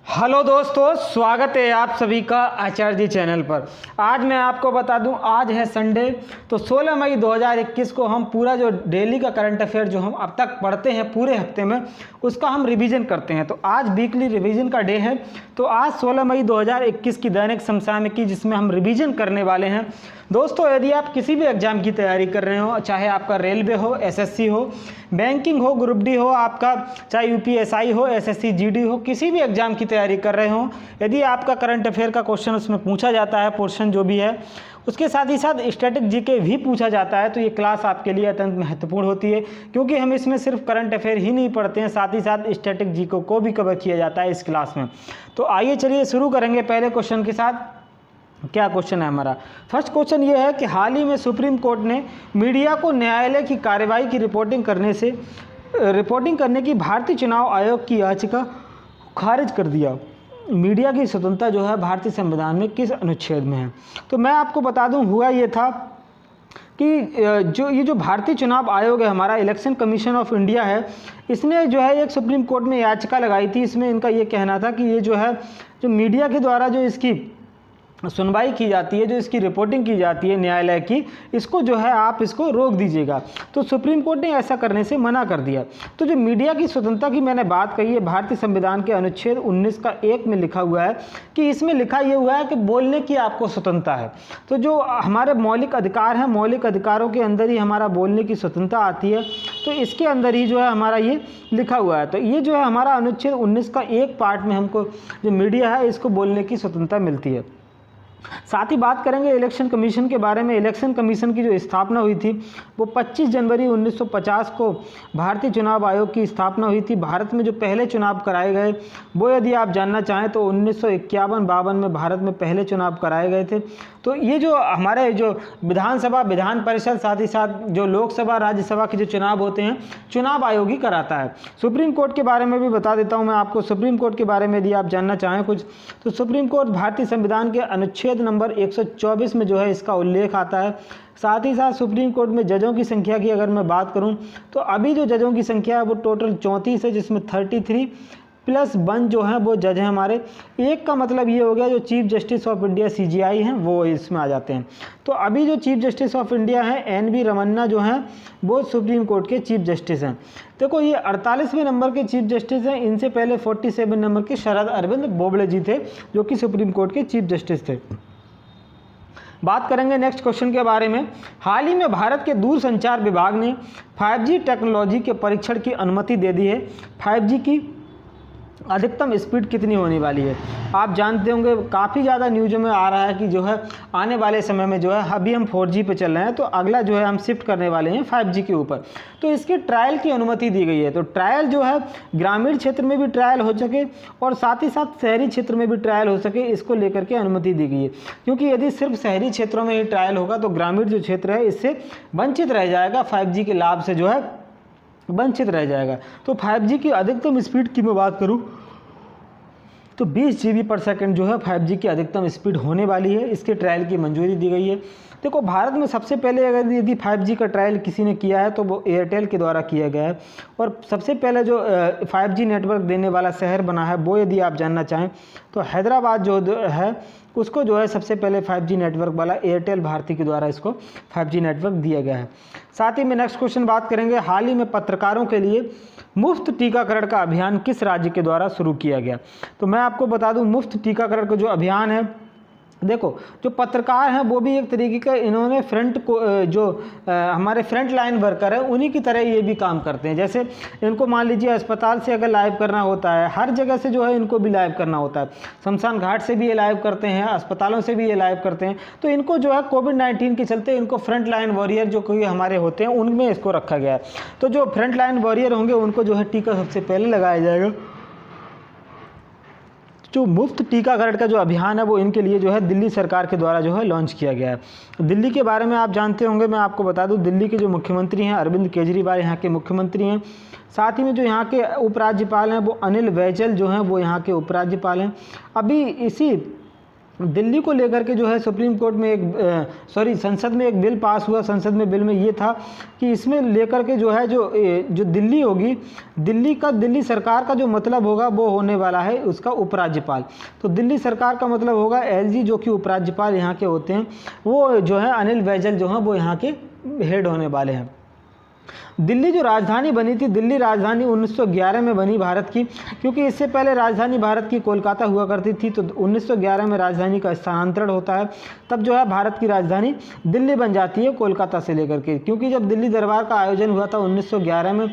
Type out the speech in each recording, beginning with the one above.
Hello दोस्तों, स्वागत है आप सभी का आचार्य जी चैनल पर। आज मैं आपको बता दूं, आज है संडे, तो 16 मई 2021 को हम पूरा जो डेली का करंट अफेयर जो हम अब तक पढ़ते हैं पूरे हफ्ते में, उसका हम रिवीजन करते हैं। तो आज वीकली रिवीजन का डे है। तो आज 16 मई 2021 की दैनिक समसामयिकी जिसमें हम रिवीजन करने वाले हैं। दोस्तों, यदि आप किसी भी एग्जाम की तैयारी कर रहे हो, चाहे आपका रेलवे हो, एसएससी हो, बैंकिंग हो, ग्रुप डी हो, आपका चाहे यूपीएसआई हो, एसएससी जीडी हो, किसी भी एग्जाम की तैयारी कर रहे हो, यदि आपका करंट अफेयर का क्वेश्चन उसमें पूछा जाता है, पोर्शन जो भी है, उसके साथ ही साथ स्टैटिक जीके भी पूछा जाता है, तो ये क्लास आपके लिए अत्यंत महत्वपूर्ण होती है, क्योंकि हम इसमें सिर्फ करंट अफेयर ही नहीं पढ़ते हैं, साथ ही साथ स्टैटिक जीके को भी कवर किया जाता है इस क्लास में। तो आइए चलिए शुरू करेंगे पहले क्वेश्चन के साथ। क्या क्वेश्चन है हमारा? फर्स्ट क्वेश्चन ये है कि हाल ही में सुप्रीम कोर्ट ने मीडिया को न्यायालय की कार्रवाई की रिपोर्टिंग करने की भारतीय चुनाव आयोग की याचिका खारिज कर दिया। मीडिया की स्वतंत्रता जो है भारतीय संविधान में किस अनुच्छेद में है? तो मैं आपको बता दूं, हुआ ये था कि जो भारतीय चुनाव आयोग है, हमारा इलेक्शन कमीशन ऑफ इंडिया है, इसने जो है एक सुप्रीम कोर्ट में याचिका लगाई थी। इसमें इनका ये कहना था कि ये जो है जो मीडिया के द्वारा जो इसकी सुनवाई की जाती है, जो इसकी रिपोर्टिंग की जाती है न्यायालय की, इसको जो है आप इसको रोक दीजिएगा। तो सुप्रीम कोर्ट ने ऐसा करने से मना कर दिया। तो जो मीडिया की स्वतंत्रता की मैंने बात कही है, भारतीय संविधान के अनुच्छेद 19 का 1 में लिखा हुआ है कि इसमें लिखा ये हुआ है कि बोलने की आपको स्वतंत्रता है। तो जो हमारे मौलिक अधिकार हैं, मौलिक अधिकारों के अंदर ही हमारा बोलने की स्वतंत्रता आती है, तो इसके अंदर ही जो है हमारा ये लिखा हुआ है। तो ये जो है हमारा अनुच्छेद 19 का एक पार्ट में हमको जो मीडिया है इसको बोलने की स्वतंत्रता मिलती है। साथ ही बात करेंगे इलेक्शन कमीशन के बारे में। इलेक्शन कमीशन की जो स्थापना हुई थी वो 25 जनवरी 1950 को भारतीय चुनाव आयोग की स्थापना हुई थी। भारत में जो पहले चुनाव कराए गए वो यदि आप जानना चाहें तो 1951-52 में भारत में पहले चुनाव कराए गए थे। तो ये जो हमारे जो विधानसभा, विधान परिषद, साथ ही साथ जो लोकसभा, राज्यसभा के जो चुनाव होते हैं, चुनाव आयोग ही कराता है। सुप्रीम कोर्ट के बारे में भी बता देता हूँ मैं आपको। सुप्रीम कोर्ट के बारे में यदि आप जानना चाहें कुछ, तो सुप्रीम कोर्ट भारतीय संविधान के अनुच्छेद नंबर 124 में जो है इसका उल्लेख आता है। साथ ही साथ सुप्रीम कोर्ट में जजों की संख्या की अगर मैं बात करूं तो अभी जो जजों की संख्या है वो टोटल 34 है, जिसमें 33 प्लस 1 जो है वो जज हैं हमारे। एक का मतलब ये हो गया जो chief justice of India CJI हैं वो इसमें आ जाते हैं। तो अभी जो चीफ जस्टिस ऑफ इंडिया हैं NV रमन्ना जो हैं वो सुप्रीम कोर्ट के चीफ जस्टिस हैं। देखो, ये 48वें नंबर के चीफ जस्टिस हैं। इनसे पहले 47 नंबर के शरद अरविंद बोबड़े जी थे जो कि सुप्रीम कोर्ट के चीफ जस्टिस थे। बात करेंगे नेक्स्ट क्वेश्चन के बारे में। हाल ही में भारत के दूरसंचार विभाग ने 5G टेक्नोलॉजी के परीक्षण की अनुमति दे दी है। 5G की अधिकतम स्पीड कितनी होने वाली है? आप जानते होंगे, काफ़ी ज़्यादा न्यूज़ों में आ रहा है कि जो है आने वाले समय में जो है, अभी हम 4G पे चल रहे हैं, तो अगला जो है हम शिफ्ट करने वाले हैं 5G के ऊपर। तो इसके ट्रायल की अनुमति दी गई है। तो ट्रायल जो है ग्रामीण क्षेत्र में भी ट्रायल हो सके और साथ ही साथ शहरी क्षेत्र में भी ट्रायल हो सके, इसको लेकर के अनुमति दी गई है। क्योंकि यदि सिर्फ शहरी क्षेत्रों में ही ट्रायल होगा तो ग्रामीण जो क्षेत्र है इससे वंचित रह जाएगा, 5G के लाभ से जो है वंचित रह जाएगा। तो 5G की अधिकतम स्पीड की मैं बात करूं तो 20 GB/सेकंड जो है 5G की अधिकतम स्पीड होने वाली है। इसके ट्रायल की मंजूरी दी गई है। देखो, भारत में सबसे पहले अगर यदि 5G का ट्रायल किसी ने किया है तो वो एयरटेल के द्वारा किया गया है। और सबसे पहले जो 5G नेटवर्क देने वाला शहर बना है वो यदि आप जानना चाहें तो हैदराबाद जो है उसको जो है सबसे पहले 5G नेटवर्क वाला एयरटेल भारती के द्वारा इसको 5G नेटवर्क दिया गया है। साथ ही में नेक्स्ट क्वेश्चन बात करेंगे। हाल ही में पत्रकारों के लिए मुफ्त टीकाकरण का अभियान किस राज्य के द्वारा शुरू किया गया? तो मैं आपको बता दूं, मुफ्त टीकाकरण का जो अभियान है, देखो जो पत्रकार हैं वो भी एक तरीके का इन्होंने हमारे फ्रंट लाइन वर्कर है उन्हीं की तरह ये भी काम करते हैं। जैसे इनको मान लीजिए अस्पताल से अगर लाइव करना होता है, हर जगह से जो है इनको भी लाइव करना होता है। शमशान घाट से भी ये लाइव करते हैं, अस्पतालों से भी ये लाइव करते हैं। तो इनको जो है कोविड-19 के चलते इनको फ्रंट लाइन वॉरियर जो कोई हमारे होते हैं उनमें इसको रखा गया है। तो जो फ्रंट लाइन वॉरियर होंगे उनको जो है टीका सबसे पहले लगाया जाएगा। जो मुफ्त टीकाकरण का जो अभियान है वो इनके लिए जो है दिल्ली सरकार के द्वारा जो है लॉन्च किया गया है। दिल्ली के बारे में आप जानते होंगे, मैं आपको बता दूं, दिल्ली के जो मुख्यमंत्री हैं अरविंद केजरीवाल यहाँ के मुख्यमंत्री हैं। साथ ही में जो यहाँ के उपराज्यपाल हैं वो अनिल बैजल जो हैं वो यहाँ के उपराज्यपाल हैं। अभी इसी दिल्ली को लेकर के जो है सुप्रीम कोर्ट में संसद में एक बिल पास हुआ। संसद में बिल में ये था कि इसमें लेकर के जो है जो दिल्ली होगी, दिल्ली सरकार का जो मतलब होगा वो होने वाला है उसका उपराज्यपाल। तो दिल्ली सरकार का मतलब होगा एलजी, जो कि उपराज्यपाल यहाँ के होते हैं, वो जो है अनिल बैजल जो हैं वो यहाँ के हेड होने वाले हैं। दिल्ली जो राजधानी बनी थी, दिल्ली राजधानी 1911 में बनी भारत की, क्योंकि इससे पहले राजधानी भारत की कोलकाता हुआ करती थी। तो 1911 में राजधानी का स्थानांतरण होता है, तब जो है भारत की राजधानी दिल्ली बन जाती है कोलकाता से लेकर के। क्योंकि जब दिल्ली दरबार का आयोजन हुआ था 1911 में,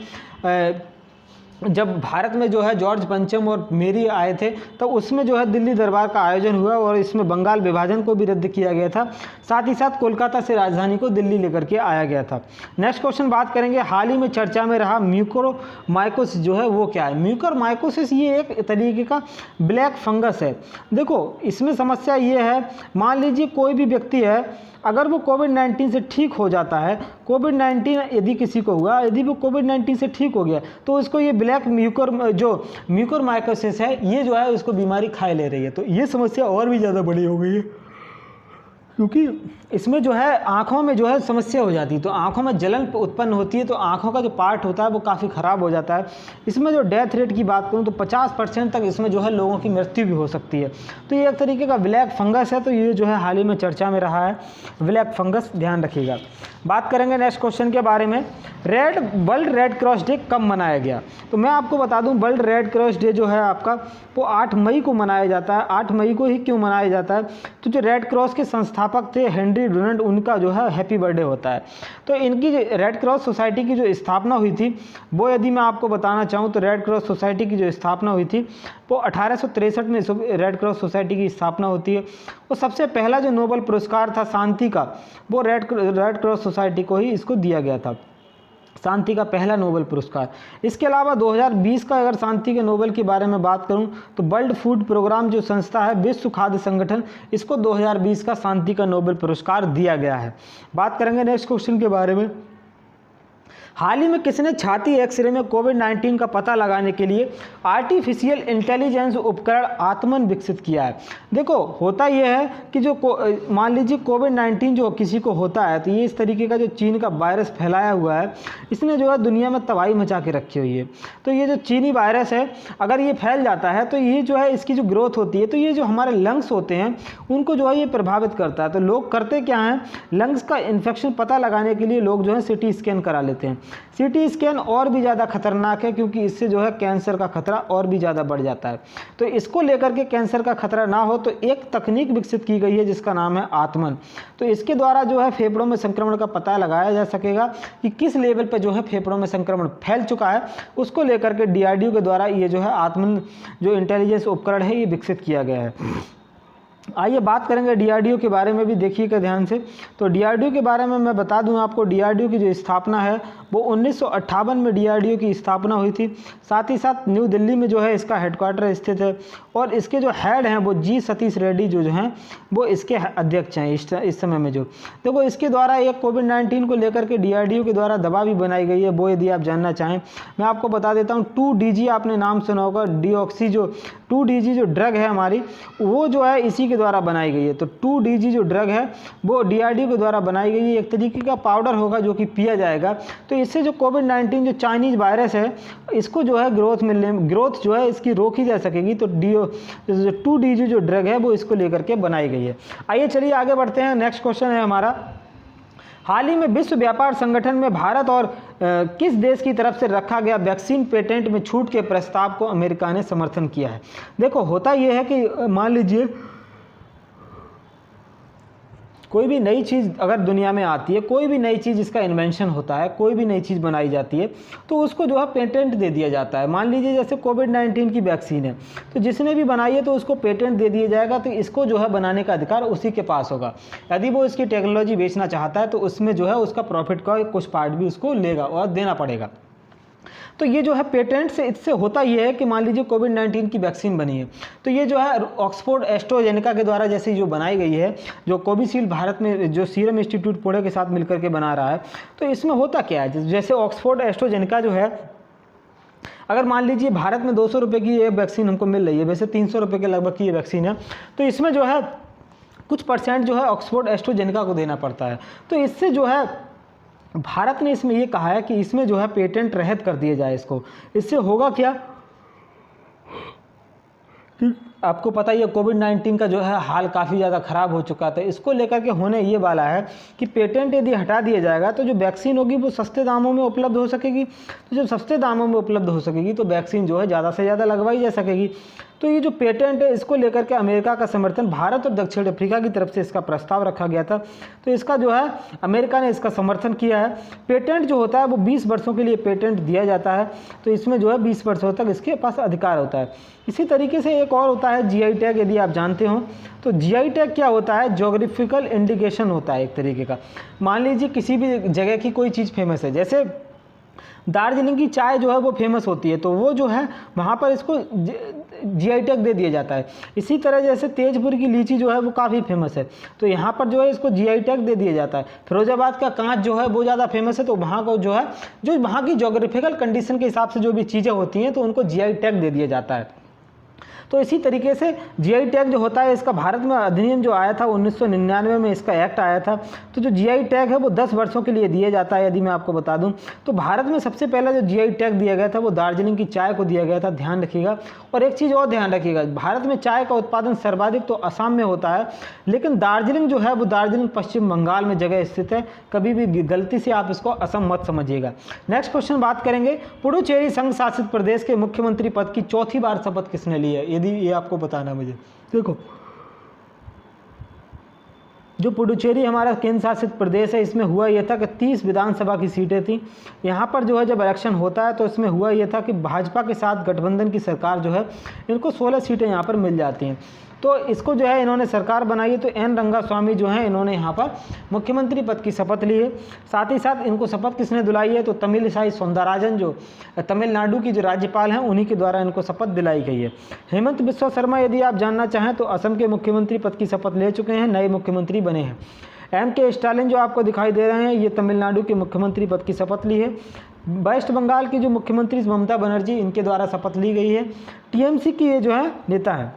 जब भारत में जो है जॉर्ज पंचम और मेरी आए थे, तो उसमें जो है दिल्ली दरबार का आयोजन हुआ और इसमें बंगाल विभाजन को भी रद्द किया गया था। साथ ही साथ कोलकाता से राजधानी को दिल्ली लेकर के आया गया था। नेक्स्ट क्वेश्चन बात करेंगे, हाल ही में चर्चा में रहा म्यूकोरमाइकोसिस जो है वो क्या है। म्यूकोरमाइकोसिस ये एक तरीके का ब्लैक फंगस है। देखो इसमें समस्या ये है, मान लीजिए कोई भी व्यक्ति है, अगर वो कोविड-19 से ठीक हो जाता है, कोविड-19 यदि किसी को हुआ, यदि वो कोविड-19 से ठीक हो गया, तो उसको ये ब्लैक म्यूकोरमाइकोसिस है, ये जो है उसको बीमारी खाए ले रही है। तो ये समस्या और भी ज़्यादा बड़ी हो गई है, क्योंकि इसमें जो है आँखों में जो है समस्या हो जाती है। तो आँखों में जलन उत्पन्न होती है, तो आँखों का जो पार्ट होता है वो काफ़ी ख़राब हो जाता है। इसमें जो डेथ रेट की बात करूँ तो 50% तक इसमें जो है लोगों की मृत्यु भी हो सकती है। तो ये एक तरीके का ब्लैक फंगस है, तो ये जो है हाल ही में चर्चा में रहा है ब्लैक फंगस, ध्यान रखिएगा। बात करेंगे नेक्स्ट क्वेश्चन के बारे में, वर्ल्ड रेड क्रॉस डे कब मनाया गया। तो मैं आपको बता दूं, वर्ल्ड रेड क्रॉस डे जो है आपका वो 8 मई को मनाया जाता है। 8 मई को ही क्यों मनाया जाता है, तो जो रेड क्रॉस के संस्थापक थे हेनरी डुनांट, उनका जो है हैप्पी बर्थडे होता है। तो इनकी रेड क्रॉस सोसाइटी की जो स्थापना हुई थी, वो यदि मैं आपको बताना चाहूँ तो रेड क्रॉस सोसाइटी की जो स्थापना हुई थी वो 1863 में रेड क्रॉस सोसाइटी की स्थापना होती है। वो सबसे पहला जो नोबेल पुरस्कार था शांति का, वो रेड क्रॉस सोसाइटी को ही इसको दिया गया था, शांति का पहला नोबेल पुरस्कार। इसके अलावा 2020 का अगर शांति के नोबेल के बारे में बात करूं तो वर्ल्ड फूड प्रोग्राम जो संस्था है, विश्व खाद्य संगठन, इसको 2020 का शांति का नोबेल पुरस्कार दिया गया है। बात करेंगे नेक्स्ट क्वेश्चन के बारे में, हाल ही में किसने छाती एक्सरे में कोविड-19 का पता लगाने के लिए आर्टिफिशियल इंटेलिजेंस उपकरण आत्मन विकसित किया है। देखो होता यह है कि जो मान लीजिए कोविड-19 जो किसी को होता है, तो ये इस तरीके का जो चीन का वायरस फैलाया हुआ है, इसने जो है दुनिया में तबाही मचा के रखी हुई है। तो ये जो चीनी वायरस है, अगर ये फैल जाता है तो ये जो है इसकी जो ग्रोथ होती है, तो ये जो हमारे लंग्स होते हैं उनको जो है ये प्रभावित करता है। तो लोग करते क्या हैं, लंग्स का इन्फेक्शन पता लगाने के लिए लोग जो है CT स्कैन करा लेते हैं। CT स्कैन और भी ज़्यादा खतरनाक है, क्योंकि इससे जो है कैंसर का खतरा और भी ज़्यादा बढ़ जाता है। तो इसको लेकर के कैंसर का खतरा ना हो, तो एक तकनीक विकसित की गई है जिसका नाम है आत्मन। तो इसके द्वारा जो है फेफड़ों में संक्रमण का पता लगाया जा सकेगा कि किस लेवल पर जो है फेफड़ों में संक्रमण फैल चुका है। उसको लेकर के DRDO के द्वारा ये जो है आत्मन जो इंटेलिजेंस उपकरण है ये विकसित किया गया है। आइए बात करेंगे DRDO के बारे में भी, देखिएगा ध्यान से। तो DRDO के बारे में मैं बता दूं आपको, DRDO की जो स्थापना है वो 1958 में DRDO की स्थापना हुई थी। साथ ही साथ न्यू दिल्ली में जो है इसका हेडक्वार्टर स्थित है, और इसके जो हेड हैं वो G सतीश रेड्डी जो हैं वो इसके अध्यक्ष हैं इस समय में। जो देखो इसके द्वारा एक कोविड-19 को लेकर के DRDO के द्वारा दवा भी बनाई गई है, वो यदि आप जानना चाहें मैं आपको बता देता हूँ। 2DG आपने नाम सुना होगा, डीऑक्सी जो 2DG जो ड्रग है हमारी, वो जो है इसी के द्वारा बनाई गई है। तो 2DG जो ड्रग है वो DRDO के द्वारा बनाई गई है। एक तरीके का पाउडर होगा जो कि पिया जाएगा। तो इससे जो कोविड-19 जो चाइनीज वायरस है, इसको जो है ग्रोथ जो है इसकी रोकी जा सकेगी। तो 2DG जो ड्रग है वो इसको लेकर के बनाई गई है। आइए चलिए आगे बढ़ते हैं। नेक्स्ट क्वेश्चन है हमारा, हाल ही में विश्व व्यापार संगठन में भारत और किस देश की तरफ से रखा गया वैक्सीन पेटेंट में छूट के प्रस्ताव को अमेरिका ने समर्थन किया है। देखो होता यह है कि मान लीजिए कोई भी नई चीज़ अगर दुनिया में आती है, कोई भी नई चीज़ इसका इन्वेंशन होता है, कोई भी नई चीज़ बनाई जाती है, तो उसको जो है पेटेंट दे दिया जाता है। मान लीजिए जैसे कोविड-19 की वैक्सीन है, तो जिसने भी बनाई है तो उसको पेटेंट दे दिया जाएगा। तो इसको जो है बनाने का अधिकार उसी के पास होगा। यदि वो इसकी टेक्नोलॉजी बेचना चाहता है तो उसमें जो है उसका प्रॉफिट का कुछ पार्ट भी उसको लेगा और देना पड़ेगा। तो ये जो है पेटेंट से इससे होता ये है कि मान लीजिए कोविड-19 की वैक्सीन बनी है, तो ये जो है ऑक्सफोर्ड एस्ट्राजेनेका के द्वारा जैसे जो बनाई गई है, जो कोविशील्ड भारत में जो सीरम इंस्टीट्यूट पुणे के साथ मिलकर के बना रहा है, तो इसमें होता क्या है, जैसे ऑक्सफोर्ड एस्ट्राजेनेका जो है, अगर मान लीजिए भारत में 200 रुपये की ये वैक्सीन हमको मिल रही है, वैसे 300 रुपये के लगभग की ये वैक्सीन है, तो इसमें जो है कुछ परसेंट जो है ऑक्सफोर्ड एस्ट्राजेनेका को देना पड़ता है। तो इससे जो है भारत ने इसमें ये कहा है कि इसमें जो है पेटेंट रहित कर दिए जाए इसको। इससे होगा क्या, आपको पता ही है कोविड-19 का जो है हाल काफ़ी ज़्यादा ख़राब हो चुका था। इसको लेकर के होने ये वाला है कि पेटेंट यदि हटा दिया जाएगा तो जो वैक्सीन होगी वो सस्ते दामों में उपलब्ध हो सकेगी। तो जब सस्ते दामों में उपलब्ध हो सकेगी तो वैक्सीन जो है ज़्यादा से ज़्यादा लगवाई जा सकेगी। तो ये जो पेटेंट है इसको लेकर के अमेरिका का समर्थन, भारत और दक्षिण अफ्रीका की तरफ से इसका प्रस्ताव रखा गया था। तो इसका जो है अमेरिका ने इसका समर्थन किया है। पेटेंट जो होता है वो 20 वर्षों के लिए पेटेंट दिया जाता है। तो इसमें जो है 20 वर्षों तक इसके पास अधिकार होता है। इसी तरीके से एक और होता है जीआई टैग, यदि आप जानते हो तो जीआई टैग क्या होता है, ज्योग्राफिकल इंडिकेशन होता है एक तरीके का। मान लीजिए किसी भी जगह की कोई चीज़ फेमस है, जैसे दार्जिलिंग की चाय जो है वो फेमस होती है, तो वो जो है वहाँ पर इसको जीआई टैग दे दिया जाता है। इसी तरह जैसे तेजपुर की लीची जो है वो काफ़ी फेमस है, तो यहाँ पर जो है इसको जीआई टैग दे दिया जाता है। फिरोजाबाद का कांच जो है वो ज़्यादा फेमस है, तो वहाँ को जो है जो वहाँ की ज्योग्राफिकल कंडीशन के हिसाब से जो भी चीज़ें होती हैं तो उनको जीआई टैग दे दिया जाता है। तो इसी तरीके से जीआई टैग जो होता है इसका भारत में अधिनियम जो आया था 1999 में इसका एक्ट आया था। तो जो जीआई टैग है वो 10 वर्षों के लिए दिया जाता है। यदि मैं आपको बता दूं तो भारत में सबसे पहला जो जीआई टैग दिया गया था वो दार्जिलिंग की चाय को दिया गया था, ध्यान रखिएगा। और एक चीज़ और ध्यान रखिएगा, भारत में चाय का उत्पादन सर्वाधिक तो असम में होता है, लेकिन दार्जिलिंग जो है वो दार्जिलिंग पश्चिम बंगाल में जगह स्थित है। कभी भी गलती से आप इसको असम मत समझिएगा। नेक्स्ट क्वेश्चन बात करेंगे, पुडुचेरी संघ शासित प्रदेश के मुख्यमंत्री पद की चौथी बार शपथ किसने ली है, यदि ये आपको बताना मुझे। देखो जो पुडुचेरी हमारा केंद्र शासित प्रदेश है, इसमें हुआ यह था कि 30 विधानसभा की सीटें थी। यहाँ पर जो है जब इलेक्शन होता है तो इसमें हुआ यह था कि भाजपा के साथ गठबंधन की सरकार जो है इनको 16 सीटें यहाँ पर मिल जाती हैं। तो इसको जो है इन्होंने सरकार बनाई है। तो एन रंगास्वामी जो है इन्होंने यहाँ पर मुख्यमंत्री पद की शपथ ली है। साथ ही साथ इनको शपथ किसने दिलाई है, तो तमिलिसाई सौंदरराजन जो तमिलनाडु की जो राज्यपाल हैं उन्हीं के द्वारा इनको शपथ दिलाई गई है। हेमंत बिस्वा शर्मा यदि आप जानना चाहें तो असम के मुख्यमंत्री पद की शपथ ले चुके हैं, नए मुख्यमंत्री बने हैं। M.K. स्टालिन जो आपको दिखाई दे रहे हैं ये तमिलनाडु के मुख्यमंत्री पद की शपथ ली है। वेस्ट बंगाल की जो मुख्यमंत्री ममता बनर्जी इनके द्वारा शपथ ली गई है। टीएमसी की ये जो है नेता है।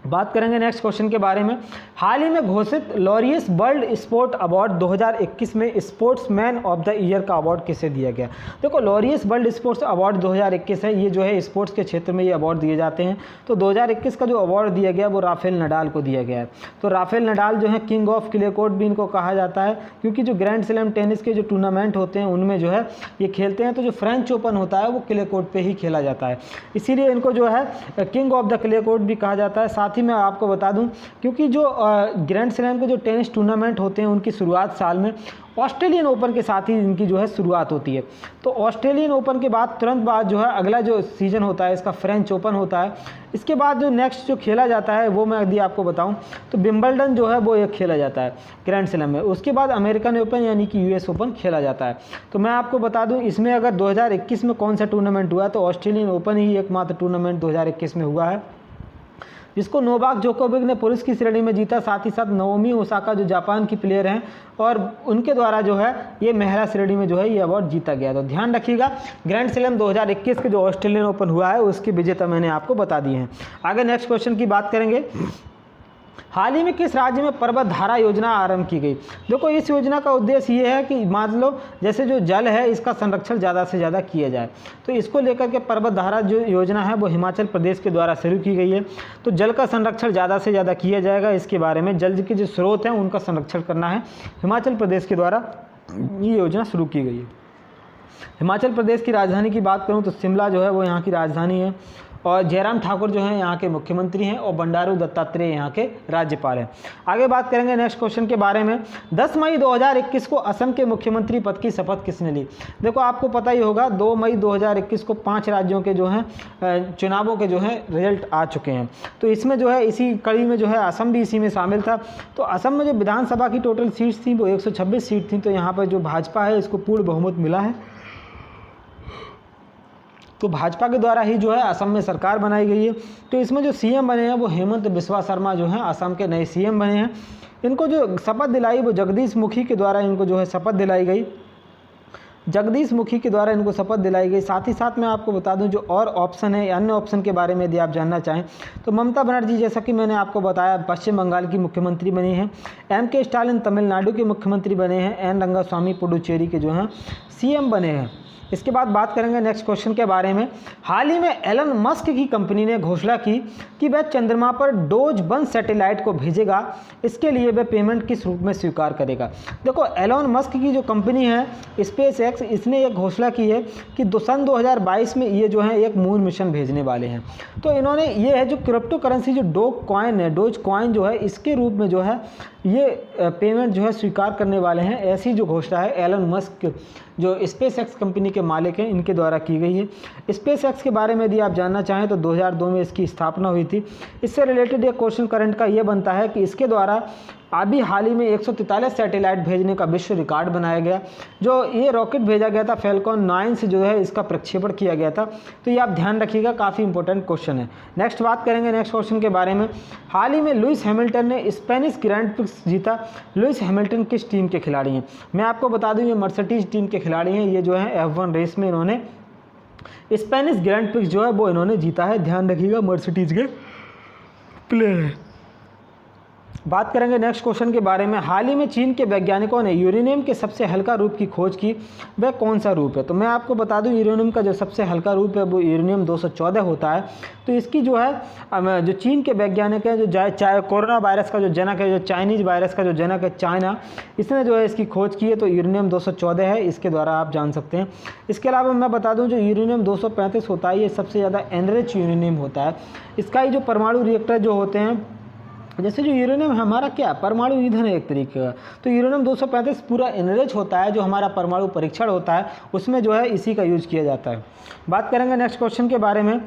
बात करेंगे नेक्स्ट क्वेश्चन के बारे में, हाल ही में घोषित लॉरियस वर्ल्ड स्पोर्ट अवार्ड 2021 में स्पोर्ट्समैन ऑफ द ईयर का अवार्ड किसे दिया गया। देखो लॉरियस वर्ल्ड स्पोर्ट्स अवार्ड 2021 है, ये जो है स्पोर्ट्स के क्षेत्र में ये अवार्ड दिए जाते हैं। तो 2021 का जो अवार्ड दिया गया वो राफेल नडाल को दिया गया है। तो राफेल नडाल जो है किंग ऑफ क्ले कोर्ट भी इनको कहा जाता है, क्योंकि जो ग्रैंड स्लैम टेनिस के जो टूर्नामेंट होते हैं उनमें जो है ये खेलते हैं। तो जो फ्रेंच ओपन होता है वो क्ले कोर्ट पर ही खेला जाता है, इसीलिए इनको जो है king of the clay court भी कहा जाता है। साथ ही मैं आपको बता दूं क्योंकि जो ग्रैंड स्लैम के जो टेनिस टूर्नामेंट होते हैं उनकी शुरुआत साल में ऑस्ट्रेलियन ओपन के साथ ही इनकी जो है शुरुआत होती है। तो ऑस्ट्रेलियन ओपन के बाद तुरंत बाद जो है अगला जो सीज़न होता है इसका फ्रेंच ओपन होता है। इसके बाद जो नेक्स्ट जो खेला जाता है वो मैं यदि आपको बताऊं तो विंबलडन जो है वो एक खेला जाता है ग्रैंड स्लैम में। उसके बाद अमेरिकन ओपन यानी कि यूएस ओपन खेला जाता है। तो मैं आपको बता दूं इसमें अगर 2021 में कौन सा टूर्नामेंट हुआ तो ऑस्ट्रेलियन ओपन ही एकमात्र टूर्नामेंट 2021 में हुआ है जिसको नोवाक जोकोविक ने पुरुष की श्रेणी में जीता। साथ ही साथ नाओमी ओसाका जो जापान की प्लेयर हैं और उनके द्वारा जो है ये महिला श्रेणी में जो है ये अवार्ड जीता गया। तो ध्यान रखिएगा ग्रैंड स्लैम 2021 के जो ऑस्ट्रेलियन ओपन हुआ है उसके विजेता मैंने आपको बता दिए हैं। आगे नेक्स्ट क्वेश्चन की बात करेंगे, हाल ही में किस राज्य में पर्वत धारा योजना आरंभ की गई। देखो इस योजना का उद्देश्य ये है कि मान लो जैसे जो जल है इसका संरक्षण ज़्यादा से ज़्यादा किया जाए, तो इसको लेकर के पर्वत धारा जो योजना है वो हिमाचल प्रदेश के द्वारा शुरू की गई है। तो जल का संरक्षण ज़्यादा से ज़्यादा किया जाएगा, इसके बारे में जल के जो स्रोत हैं उनका संरक्षण करना है, हिमाचल प्रदेश के द्वारा ये योजना शुरू की गई है। हिमाचल प्रदेश की राजधानी की बात करूँ तो शिमला जो है वो यहाँ की राजधानी है और जयराम ठाकुर जो हैं यहाँ के मुख्यमंत्री हैं और बंडारू दत्तात्रेय यहाँ के राज्यपाल हैं। आगे बात करेंगे नेक्स्ट क्वेश्चन के बारे में, 10 मई 2021 को असम के मुख्यमंत्री पद की शपथ किसने ली। देखो आपको पता ही होगा 2 मई 2021 को 5 राज्यों के जो हैं चुनावों के जो हैं रिजल्ट आ चुके हैं। तो इसमें जो है इसी कड़ी में जो है असम भी इसी में शामिल था। तो असम में जो विधानसभा की टोटल सीट्स थी वो 126 सीट थी। तो यहाँ पर जो भाजपा है इसको पूर्ण बहुमत मिला है। तो भाजपा के द्वारा ही जो है असम में सरकार बनाई गई है। तो इसमें जो सीएम बने हैं वो हेमंत बिस्वा शर्मा जो हैं असम के नए सीएम बने हैं। इनको जो शपथ दिलाई वो जगदीश मुखी के द्वारा इनको जो है शपथ दिलाई गई। जगदीश मुखी के द्वारा इनको शपथ दिलाई गई। साथ ही साथ मैं आपको बता दूं जो और ऑप्शन है, अन्य ऑप्शन के बारे में यदि आप जानना चाहें तो ममता बनर्जी, जैसा कि मैंने आपको बताया, पश्चिम बंगाल की मुख्यमंत्री बनी हैं। M.K. स्टालिन तमिलनाडु के मुख्यमंत्री बने हैं। N. रंगास्वामी पुडुचेरी के जो हैं CM बने हैं। इसके बाद बात करेंगे नेक्स्ट क्वेश्चन के बारे में। हाल ही में एलन मस्क की कंपनी ने घोषणा की कि वह चंद्रमा पर डोज 1 सैटेलाइट को भेजेगा। इसके लिए वह पेमेंट किस रूप में स्वीकार करेगा। देखो, एलन मस्क की जो कंपनी है SpaceX, इसने एक घोषणा की है कि सन 2022 में ये जो है एक मून मिशन भेजने वाले हैं। तो इन्होंने ये है जो क्रिप्टो करेंसी जो डोज कॉइन जो है, इसके रूप में जो है ये पेमेंट जो है स्वीकार करने वाले हैं। ऐसी जो घोषणा है एलन मस्क जो SpaceX कंपनी के मालिक हैं, इनके द्वारा की गई है। SpaceX के बारे में यदि आप जानना चाहें तो 2002 में इसकी स्थापना हुई थी। इससे रिलेटेड एक क्वेश्चन करंट का ये बनता है कि इसके द्वारा अभी हाल ही में 143 सैटेलाइट भेजने का विश्व रिकॉर्ड बनाया गया। जो ये रॉकेट भेजा गया था फैल्कॉन 9 से जो है इसका प्रक्षेपण किया गया था। तो ये आप ध्यान रखिएगा, काफ़ी इंपॉर्टेंट क्वेश्चन है। नेक्स्ट बात करेंगे नेक्स्ट क्वेश्चन के बारे में। हाल ही में लुइस हैमिल्टन ने स्पेनिश ग्रैंड प्रिक्स जीता। लुइस हैमिल्टन किस टीम के खिलाड़ी हैं? मैं आपको बता दूं ये मर्सिडीज टीम के खिलाड़ी हैं। ये जो है F1 रेस में इन्होंने स्पेनिश ग्रैंड प्रिक्स जो है वो इन्होंने जीता है। ध्यान रखिएगा, मर्सिडीज के प्लेयर हैं। बात करेंगे नेक्स्ट क्वेश्चन के बारे में। हाल ही में चीन के वैज्ञानिकों ने यूरेनियम के सबसे हल्का रूप की खोज की। वह कौन सा रूप है? तो मैं आपको बता दूं यूरेनियम का जो सबसे हल्का रूप है वो यूरेनियम 214 होता है। तो इसकी जो है जो चीन के वैज्ञानिक हैं, जो कोरोना वायरस का जो जनक है, जो चाइनीज़ वायरस का जो जनक है चाइना, इसने जो है इसकी खोज की है। तो यूरेनियम 214 है, इसके द्वारा आप जान सकते हैं। इसके अलावा मैं बता दूँ जो यूरेनियम 235 होता है, ये सबसे ज़्यादा एनरिच यूरेनियम होता है। इसका ही जो परमाणु रिएक्टर जो होते हैं, जैसे जो यूरेनियम हमारा क्या परमाणु ईंधन है एक तरीके का, तो यूरेनियम 235 पूरा एनरिच होता है। जो हमारा परमाणु परीक्षण होता है उसमें जो है इसी का यूज किया जाता है। बात करेंगे नेक्स्ट क्वेश्चन के बारे में।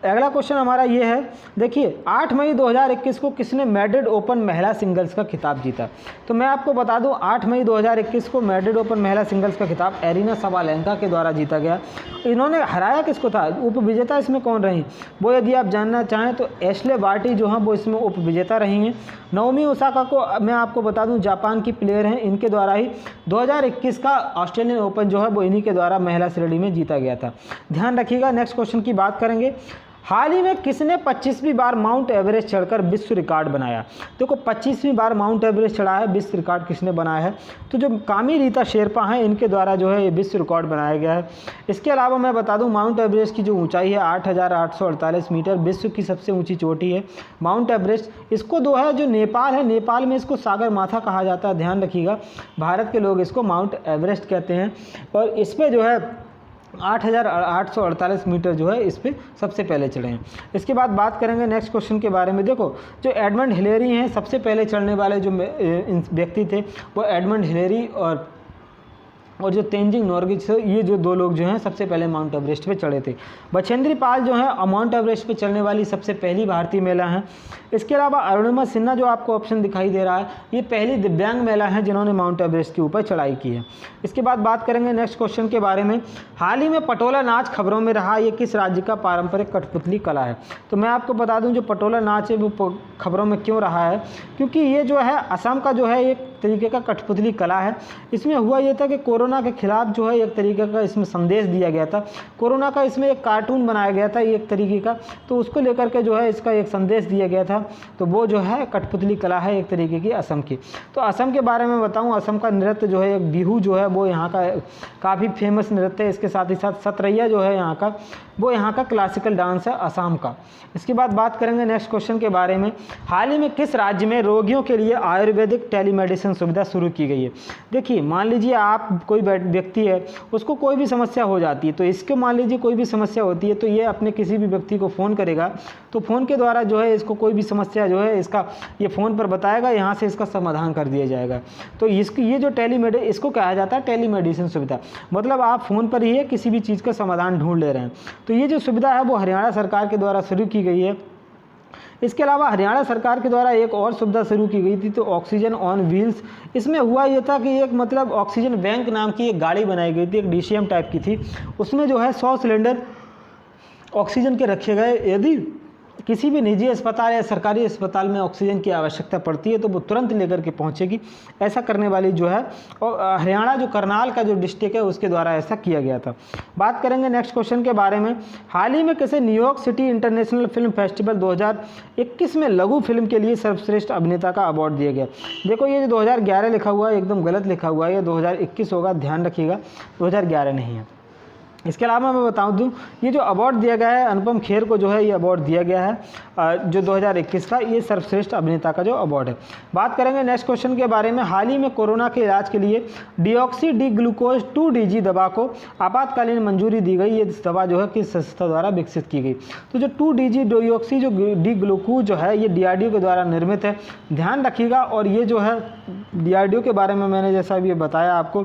अगला क्वेश्चन हमारा ये है, देखिए 8 मई 2021 को किसने मैड्रिड ओपन महिला सिंगल्स का खिताब जीता? तो मैं आपको बता दूं 8 मई 2021 को मैड्रिड ओपन महिला सिंगल्स का खिताब एरिना सबालेंका के द्वारा जीता गया। इन्होंने हराया किसको था? उपविजेता इसमें कौन रही वो यदि आप जानना चाहें तो एश्ले बार्टी जो हैं वो इसमें उपविजेता रही हैं। नाओमी ओसाका को मैं आपको बता दूं जापान की प्लेयर हैं, इनके द्वारा ही 2021 का ऑस्ट्रेलियन ओपन जो है वो इन्हीं के द्वारा महिला श्रेणी में जीता गया था। ध्यान रखिएगा। नेक्स्ट क्वेश्चन की बात करेंगे। हाल ही में किसने 25वीं बार माउंट एवरेस्ट चढ़कर विश्व रिकॉर्ड बनाया? देखो 25वीं बार माउंट एवरेस्ट चढ़ा है, विश्व रिकॉर्ड किसने बनाया है? तो जो कामी रीता शेरपा हैं, इनके द्वारा जो है ये विश्व रिकॉर्ड बनाया गया है। इसके अलावा मैं बता दूं माउंट एवरेस्ट की जो ऊंचाई है 8,848 मीटर, विश्व की सबसे ऊंची चोटी है माउंट एवरेस्ट। इसको दो है जो नेपाल है, नेपाल में इसको सागर माथा कहा जाता है। ध्यान रखिएगा, भारत के लोग इसको माउंट एवरेस्ट कहते हैं। और इस पर जो है 8,848 मीटर जो है इस पर सबसे पहले चढ़े हैं। इसके बाद बात करेंगे नेक्स्ट क्वेश्चन के बारे में। देखो जो एडमंड हिलेरी हैं, सबसे पहले चढ़ने वाले जो व्यक्ति थे वो एडमंड हिलेरी और जो तेंजिंग नोर्गे, ये जो दो लोग जो हैं सबसे पहले माउंट एवरेस्ट पे चढ़े थे। बछेंद्री पाल जो है माउंट एवरेस्ट पे चढ़ने वाली सबसे पहली भारतीय महिला हैं। इसके अलावा अरुणिमा सिन्हा जो आपको ऑप्शन दिखाई दे रहा है, ये पहली दिव्यांग महिला हैं जिन्होंने माउंट एवरेस्ट के ऊपर चढ़ाई की है। इसके बाद बात करेंगे नेक्स्ट क्वेश्चन के बारे में। हाल ही में पटोला नाच खबरों में रहा, ये किस राज्य का पारंपरिक कठपुतली कला है? तो मैं आपको बता दूं जो पटोला नाच है वो खबरों में क्यों रहा है, क्योंकि ये जो है असम का जो है एक तरीके का कठपुतली कला है। इसमें हुआ ये था कि कोरोना के खिलाफ जो है एक तरीके का इसमें संदेश दिया गया था। कोरोना का इसमें एक कार्टून बनाया गया था एक तरीके का, तो उसको लेकर के जो है इसका एक संदेश दिया गया था। तो वो जो है कठपुतली कला है एक तरीके की असम की। तो असम के बारे में बताऊं, असम का नृत्य जो है एक बिहू जो है वो यहाँ का काफ़ी फेमस नृत्य है। इसके साथ ही साथ सतरैया जो है यहाँ का, वो यहाँ का क्लासिकल डांस है असम का। इसके बाद बात करेंगे नेक्स्ट क्वेश्चन के बारे में। हाल ही में किस राज्य में रोगियों के लिए आयुर्वेदिक टेलीमेडिसिन सुविधा शुरू की गई है? देखिए मान लीजिए आप कोई व्यक्ति है, उसको कोई भी समस्या हो जाती है, तो इसके मान लीजिए कोई भी समस्या होती है तो ये अपने किसी भी व्यक्ति को फ़ोन करेगा, तो फ़ोन के द्वारा जो है इसको कोई भी समस्या जो है इसका ये फ़ोन पर बताएगा, यहाँ से इसका समाधान कर दिया जाएगा। तो इसकी ये जो इसको कहा जाता है टेलीमेडिसिन सुविधा। मतलब आप फ़ोन पर ही किसी भी चीज़ का समाधान ढूंढ ले रहे हैं। तो ये जो सुविधा है वो हरियाणा सरकार के द्वारा शुरू की गई है। इसके अलावा हरियाणा सरकार के द्वारा एक और सुविधा शुरू की गई थी, तो ऑक्सीजन ऑन व्हील्स। इसमें हुआ ये था कि एक मतलब ऑक्सीजन बैंक नाम की एक गाड़ी बनाई गई थी, एक DCM टाइप की थी। उसमें जो है 100 सिलेंडर ऑक्सीजन के रखे गए। यदि किसी भी निजी अस्पताल या सरकारी अस्पताल में ऑक्सीजन की आवश्यकता पड़ती है तो वो तुरंत लेकर के पहुंचेगी। ऐसा करने वाली जो है और हरियाणा जो करनाल का जो डिस्ट्रिक्ट है उसके द्वारा ऐसा किया गया था। बात करेंगे नेक्स्ट क्वेश्चन के बारे में। हाल ही में किसे New York city international film festival 2021 में लघु फिल्म के लिए सर्वश्रेष्ठ अभिनेता का अवार्ड दिया गया? देखो ये जो 2011 लिखा हुआ है एकदम गलत लिखा हुआ है, ये 2021 होगा, ध्यान रखिएगा, 2011 नहीं है। इसके अलावा मैं बताऊं दूँ ये जो अवार्ड दिया गया है अनुपम खेर को जो है ये अवार्ड दिया गया है जो 2021 का, ये सर्वश्रेष्ठ अभिनेता का जो अवार्ड है। बात करेंगे नेक्स्ट क्वेश्चन के बारे में। हाल ही में कोरोना के इलाज के लिए डिऑक्सी डी ग्लूकोज 2DG दवा को आपातकालीन मंजूरी दी गई। ये दवा जो है किस संस्था द्वारा विकसित की गई? तो जो 2DG डिऑक्सी जो डी ग्लूकोज जो है ये DRDO के द्वारा निर्मित है, ध्यान रखिएगा। और ये जो है DRDO के बारे में मैंने जैसा भी बताया आपको,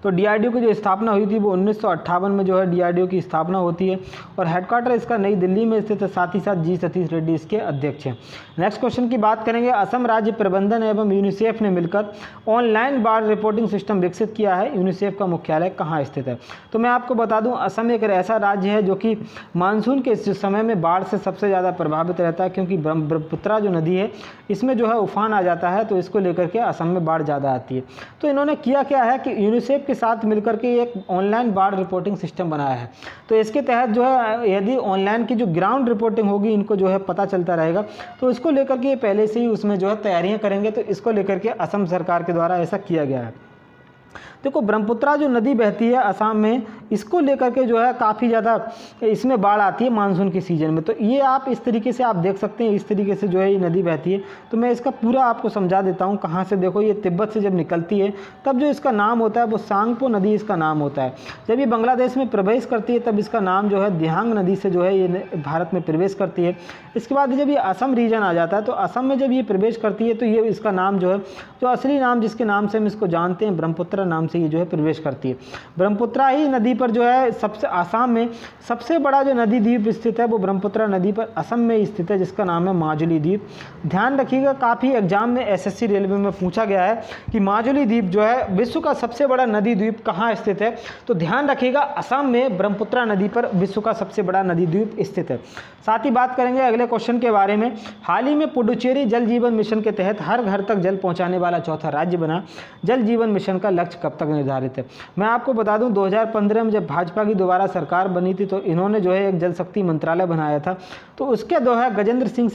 तो DRDO की जो स्थापना हुई थी वो 1958 में जो है DRDO की स्थापना होती है और हेडक्वार्टर इसका नई दिल्ली में स्थित है। साथ ही साथ जी सतीश रेड्डी इसके अध्यक्ष हैं। नेक्स्ट क्वेश्चन की बात करेंगे। असम राज्य प्रबंधन एवं यूनिसेफ ने मिलकर ऑनलाइन बाढ़ रिपोर्टिंग सिस्टम विकसित किया है। यूनिसेफ का मुख्यालय कहाँ स्थित है? तो मैं आपको बता दूं असम एक ऐसा राज्य है जो कि मानसून के समय में बाढ़ से सबसे ज़्यादा प्रभावित रहता है, क्योंकि ब्रह्मपुत्रा जो नदी है इसमें जो है उफान आ जाता है, तो इसको लेकर के असम में बाढ़ ज़्यादा आती है। तो इन्होंने किया क्या है कि यूनिसेफ के साथ मिलकर के एक ऑनलाइन बाढ़ रिपोर्टिंग सिस्टम बनाया है। तो इसके तहत जो है यदि ऑनलाइन की जो ग्राउंड रिपोर्टिंग होगी इनको जो है पता चलता रहेगा, तो इसको लेकर के ये पहले से ही उसमें जो है तैयारियां करेंगे। तो इसको लेकर के असम सरकार के द्वारा ऐसा किया गया है। देखो ब्रह्मपुत्रा जो नदी बहती है असम में, इसको लेकर के जो है काफ़ी ज़्यादा इसमें बाढ़ आती है मानसून के सीज़न में। तो ये आप इस तरीके से आप देख सकते हैं, इस तरीके से जो है ये नदी बहती है। तो मैं इसका पूरा आपको समझा देता हूँ कहाँ से। देखो ये तिब्बत से जब निकलती है तब जो इसका नाम होता है वो सांगपो नदी इसका नाम होता है। जब ये बांग्लादेश में प्रवेश करती है तब इसका नाम जो है दिहांग नदी से जो है ये भारत में प्रवेश करती है। इसके बाद जब ये असम रीजन आ जाता है तो असम में जब ये प्रवेश करती है तो ये इसका नाम जो है, जो असली नाम जिसके नाम से हम इसको जानते हैं ब्रह्मपुत्रा नाम से ये जो है प्रवेश करती है। ब्रह्मपुत्रा ही नदी पर जो है सबसे आसाम में सबसे बड़ा जो नदी द्वीप स्थित है वो ब्रह्मपुत्रा नदी पर असम में स्थित है, जिसका नाम है माजुली द्वीप। ध्यान रखिएगा काफ़ी एग्जाम में SSC रेलवे में पूछा गया है कि माजुली द्वीप जो है विश्व का सबसे बड़ा नदी द्वीप कहाँ स्थित है। तो ध्यान रखिएगा असम में ब्रह्मपुत्रा नदी पर विश्व का सबसे बड़ा नदी द्वीप स्थित है। साथ ही बात करेंगे अगले क्वेश्चन के बारे में। हाल ही में पुडुचेरी जल जीवन मिशन के तहत हर घर तक जल पहुँचाने वाला चौथा राज्य बना। जल जीवन मिशन का लक्ष्य कब तक निर्धारित है? मैं आपको बता दूं 2015 में जब भाजपा की दोबारा सरकार बनी थी तो इन्होंने जो है एक जल शक्ति मंत्रालय बनाया था। तो उसके जो है गजेंद्र सिंह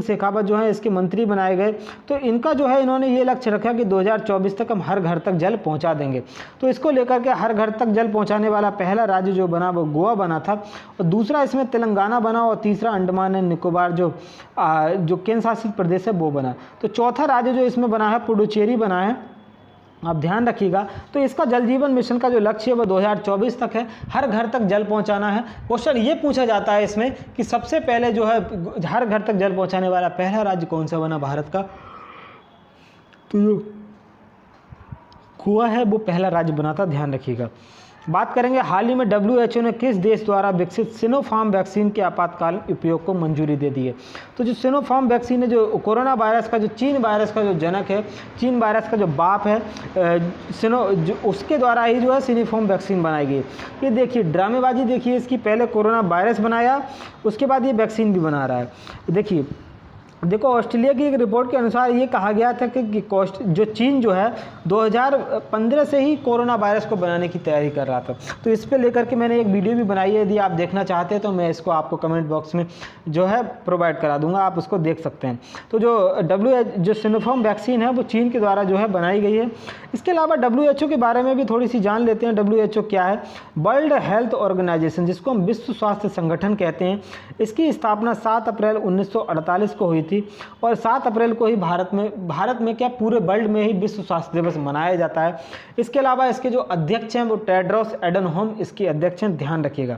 शेखावत जो है इसके मंत्री बनाए गए। तो इनका जो है इन्होंने ये लक्ष्य रखा कि 2024 तक हम हर घर तक जल पहुंचा देंगे। तो इसको लेकर के हर घर तक जल पहुंचाने वाला पहला राज्य जो बना वो गोवा बना था, और दूसरा इसमें तेलंगाना बना, और तीसरा अंडमान एंड निकोबार जो केंद्र शासित प्रदेश है वो बना। तो चौथा राज्य जो इसमें बना है पुडुचेरी बना है, आप ध्यान रखिएगा। तो इसका जल जीवन मिशन का जो लक्ष्य है वो 2024 तक है, हर घर तक जल पहुंचाना है। क्वेश्चन ये पूछा जाता है इसमें कि सबसे पहले जो है हर घर तक जल पहुंचाने वाला पहला राज्य कौन सा बना भारत का? तो जो गोवा है वो पहला राज्य बना था, ध्यान रखिएगा। बात करेंगे हाल ही में WHO ने किस देश द्वारा विकसित सिनोफार्म वैक्सीन के आपातकाल उपयोग को मंजूरी दे दी है? तो जो सिनोफार्म वैक्सीन है जो कोरोना वायरस का, जो चीन वायरस का जो जनक है, चीन वायरस का जो बाप है उसके द्वारा ही जो है सिनोफार्म वैक्सीन बनाई गई। ये देखिए ड्रामेबाजी देखिए इसकी, पहले कोरोना वायरस बनाया उसके बाद ये वैक्सीन भी बना रहा है। देखो ऑस्ट्रेलिया की एक रिपोर्ट के अनुसार ये कहा गया था कि जो चीन जो है 2015 से ही कोरोना वायरस को बनाने की तैयारी कर रहा था। तो इस पे लेकर के मैंने एक वीडियो भी बनाई है, यदि आप देखना चाहते हैं तो मैं इसको आपको कमेंट बॉक्स में जो है प्रोवाइड करा दूंगा, आप उसको देख सकते हैं। तो जो सिनोफार्म वैक्सीन है वो चीन के द्वारा जो है बनाई गई है। इसके अलावा WHO के बारे में भी थोड़ी सी जान लेते हैं। WHO क्या है? वर्ल्ड हेल्थ ऑर्गेनाइजेशन, जिसको हम विश्व स्वास्थ्य संगठन कहते हैं। इसकी स्थापना 7 अप्रैल 1948 को हुई थी, और 7 अप्रैल को ही भारत में क्या पूरे वर्ल्ड में ही विश्व स्वास्थ्य दिवस मनाया जाता है। इसके अलावा इसके जो अध्यक्ष हैं वो टेड्रोस एडनोम इसके अध्यक्ष हैं, ध्यान रखिएगा।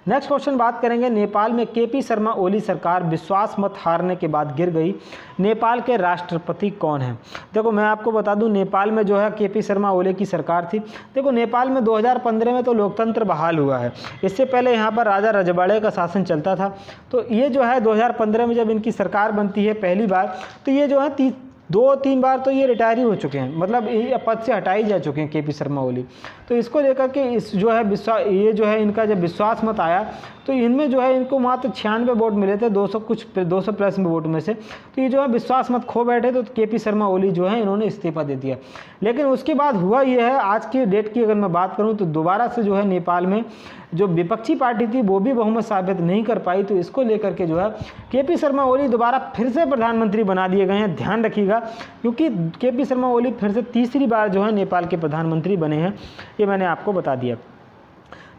नेक्स्ट क्वेश्चन बात करेंगे। नेपाल में KP शर्मा ओली सरकार विश्वास मत हारने के बाद गिर गई। नेपाल के राष्ट्रपति कौन है? देखो मैं आपको बता दूं नेपाल में जो है KP शर्मा ओली की सरकार थी। देखो नेपाल में 2015 में तो लोकतंत्र बहाल हुआ है, इससे पहले यहाँ पर राजा रजवाड़े का शासन चलता था। तो ये जो है 2015 में जब इनकी सरकार बनती है पहली बार, तो ये जो है 2-3 बार तो ये रिटायर ही हो चुके हैं, मतलब ये पद से हटाई जा चुके हैं केपी शर्मा ओली। तो इसको लेकर के इस जो है ये जो है इनका जब विश्वास मत आया तो इनमें जो है इनको मात्र 96 वोट मिले थे 200 प्लस में वोट में से। तो ये जो है विश्वास मत खो बैठे, तो केपी शर्मा ओली जो है इन्होंने इस्तीफा दे दिया। लेकिन उसके बाद हुआ ये है, आज की डेट की अगर मैं बात करूँ तो दोबारा से जो है नेपाल में जो विपक्षी पार्टी थी वो भी बहुमत साबित नहीं कर पाई। तो इसको लेकर के जो है केपी शर्मा ओली दोबारा फिर से प्रधानमंत्री बना दिए गए हैं। ध्यान रखिएगा, क्योंकि केपी शर्मा ओली फिर से तीसरी बार जो है नेपाल के प्रधानमंत्री बने हैं, ये मैंने आपको बता दिया।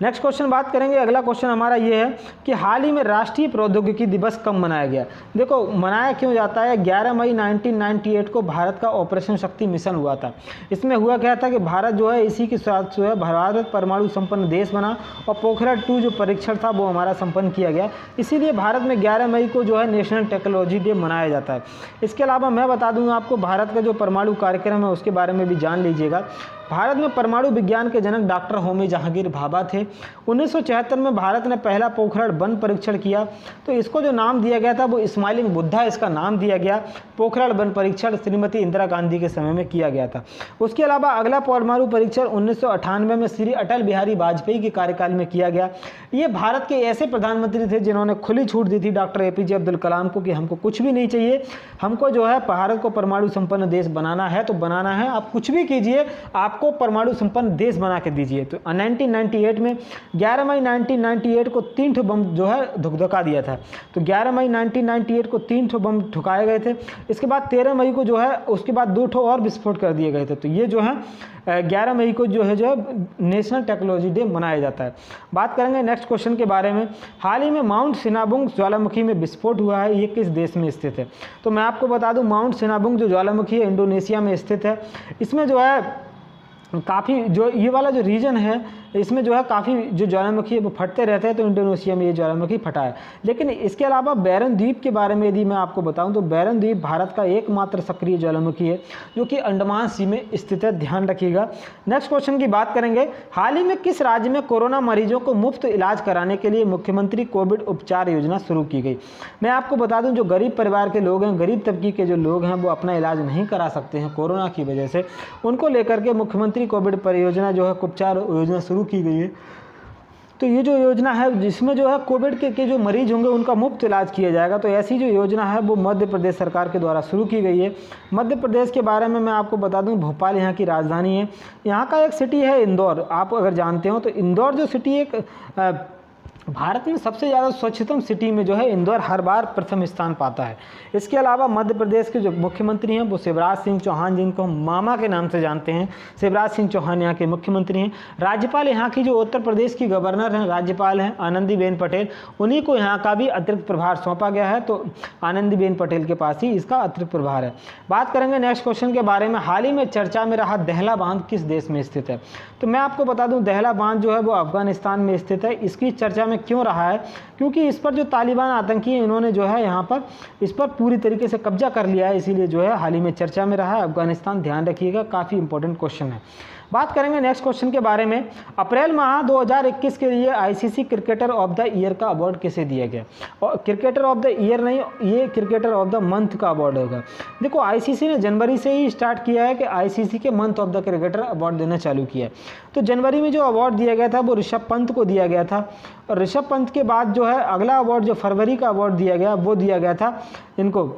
नेक्स्ट क्वेश्चन बात करेंगे। अगला क्वेश्चन हमारा ये है कि हाल ही में राष्ट्रीय प्रौद्योगिकी दिवस कब मनाया गया। देखो, मनाया क्यों जाता है, 11 मई 1998 को भारत का ऑपरेशन शक्ति मिशन हुआ था। इसमें हुआ क्या था कि भारत जो है इसी के साथ जो है भारत परमाणु संपन्न देश बना और पोखरण 2 जो परीक्षण था वो हमारा संपन्न किया गया। इसीलिए भारत में 11 मई को जो है नेशनल टेक्नोलॉजी डे मनाया जाता है। इसके अलावा मैं बता दूँगा आपको, भारत का जो परमाणु कार्यक्रम है उसके बारे में भी जान लीजिएगा। भारत में परमाणु विज्ञान के जनक डॉक्टर होमी जहांगीर भाभा थे। 1976 में भारत ने पहला पोखरण 1 परीक्षण किया, तो इसको जो नाम दिया गया था वो स्माइलिंग बुद्धा इसका नाम दिया गया। पोखरण 1 परीक्षण श्रीमती इंदिरा गांधी के समय में किया गया था। उसके अलावा अगला परमाणु परीक्षण 1998 में श्री अटल बिहारी वाजपेयी के कार्यकाल में किया गया। ये भारत के ऐसे प्रधानमंत्री थे जिन्होंने खुली छूट दी थी डॉक्टर APJ अब्दुल कलाम को कि हमको कुछ भी नहीं चाहिए, हमको जो है भारत को परमाणु संपन्न देश बनाना है तो बनाना है, आप कुछ भी कीजिए, आपको परमाणु संपन्न देश बना के दीजिए। तो 1998 में 11 मई 1998 को 3 ठो बम जो है धुकधुका दिया था। तो 11 मई 1998 को 3 ठो बम ठुकाए गए थे। इसके बाद 13 मई को जो है उसके बाद 2 ठो और विस्फोट कर दिए गए थे। तो ये जो है 11 मई को जो है नेशनल टेक्नोलॉजी डे मनाया जाता है। बात करेंगे नेक्स्ट क्वेश्चन के बारे में। हाल ही में माउंट सिनाबुंग ज्वालामुखी में विस्फोट हुआ है, ये किस देश में स्थित है। तो मैं आपको बता दूं, माउंट सिनाबुंग जो ज्वालामुखी है इंडोनेशिया में स्थित है। इसमें जो है काफ़ी जो ये वाला जो रीजन है इसमें जो है काफ़ी जो ज्वालामुखी है वो फटते रहते हैं, तो इंडोनेशिया में ये ज्वालामुखी फटा है। लेकिन इसके अलावा बैरन द्वीप के बारे में यदि मैं आपको बताऊं तो बैरन द्वीप भारत का एकमात्र सक्रिय ज्वालामुखी है जो कि अंडमान सी में स्थित है, ध्यान रखिएगा। नेक्स्ट क्वेश्चन की बात करेंगे। हाल ही में किस राज्य में कोरोना मरीजों को मुफ्त इलाज कराने के लिए मुख्यमंत्री कोविड उपचार योजना शुरू की गई। मैं आपको बता दूं, जो गरीब परिवार के लोग हैं, गरीब तबके के जो लोग हैं वो अपना इलाज नहीं करा सकते हैं कोरोना की वजह से, उनको लेकर के मुख्यमंत्री कोविड परियोजना जो है उपचार योजना शुरू की गई है। तो ये जो योजना है जिसमें जो है कोविड के जो मरीज होंगे उनका मुफ्त इलाज किया जाएगा। तो ऐसी जो योजना है वो मध्य प्रदेश सरकार के द्वारा शुरू की गई है। मध्य प्रदेश के बारे में मैं आपको बता दूं, भोपाल यहाँ की राजधानी है। यहाँ का एक सिटी है इंदौर, आप अगर जानते हो तो इंदौर जो सिटी एक भारत में सबसे ज़्यादा स्वच्छतम सिटी में जो है इंदौर हर बार प्रथम स्थान पाता है। इसके अलावा मध्य प्रदेश के जो मुख्यमंत्री हैं वो शिवराज सिंह चौहान, जिनको हम मामा के नाम से जानते हैं, शिवराज सिंह चौहान यहाँ के मुख्यमंत्री हैं। राज्यपाल यहाँ की जो उत्तर प्रदेश की गवर्नर हैं, राज्यपाल हैं आनंदीबेन पटेल, उन्हीं को यहाँ का भी अतिरिक्त प्रभार सौंपा गया है। तो आनंदीबेन पटेल के पास ही इसका अतिरिक्त प्रभार है। बात करेंगे नेक्स्ट क्वेश्चन के बारे में। हाल ही में चर्चा में रहा दहला बांध किस देश में स्थित है। तो मैं आपको बता दूं, दहला बांध जो है वो अफगानिस्तान में स्थित है। इसकी चर्चा में क्यों रहा है, क्योंकि इस पर जो तालिबान आतंकी है इन्होंने जो है यहाँ पर इस पर पूरी तरीके से कब्जा कर लिया है, इसीलिए जो है हाल ही में चर्चा में रहा है अफगानिस्तान। ध्यान रखिएगा, काफ़ी इंपॉर्टेंट क्वेश्चन है। बात करेंगे नेक्स्ट क्वेश्चन के बारे में। अप्रैल माह 2021 के लिए ICC cricketer of the year का अवार्ड किसे दिया गया। और क्रिकेटर ऑफ द ईयर नहीं, ये क्रिकेटर ऑफ द मंथ का अवार्ड होगा। देखो, ICC ने जनवरी से ही स्टार्ट किया है कि ICC के month of the cricketer award देना चालू किया है। तो जनवरी में जो अवार्ड दिया गया था वो ऋषभ पंत को दिया गया था, और ऋषभ पंत के बाद जो है अगला अवार्ड जो फरवरी का अवार्ड दिया गया वो दिया गया था इनको,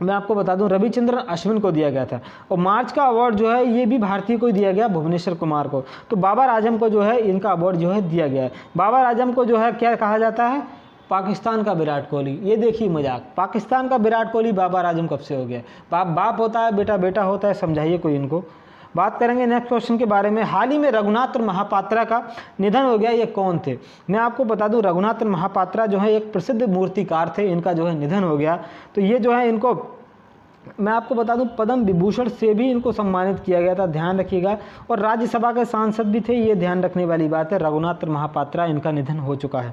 मैं आपको बता दूं, रविचंद्रन अश्विन को दिया गया था। और मार्च का अवार्ड जो है ये भी भारतीय को दिया गया, भुवनेश्वर कुमार को। तो बाबर आजम को जो है इनका अवार्ड जो है दिया गया है। बाबर आजम को जो है क्या कहा जाता है, पाकिस्तान का विराट कोहली। ये देखिए मजाक, पाकिस्तान का विराट कोहली बाबर आजम कब से हो गया। बाप बाप होता है, बेटा बेटा होता है, समझाइए कोई इनको। बात करेंगे नेक्स्ट क्वेश्चन के बारे में। हाल ही में रघुनाथ महापात्रा का निधन हो गया, ये कौन थे। मैं आपको बता दूं, रघुनाथ महापात्रा जो है एक प्रसिद्ध मूर्तिकार थे, इनका जो है निधन हो गया। तो ये जो है इनको मैं आपको बता दूं पद्म विभूषण से भी इनको सम्मानित किया गया था, ध्यान रखिएगा। और राज्यसभा के सांसद भी थे, ये ध्यान रखने वाली बात है। रघुनाथ महापात्रा, इनका निधन हो चुका है।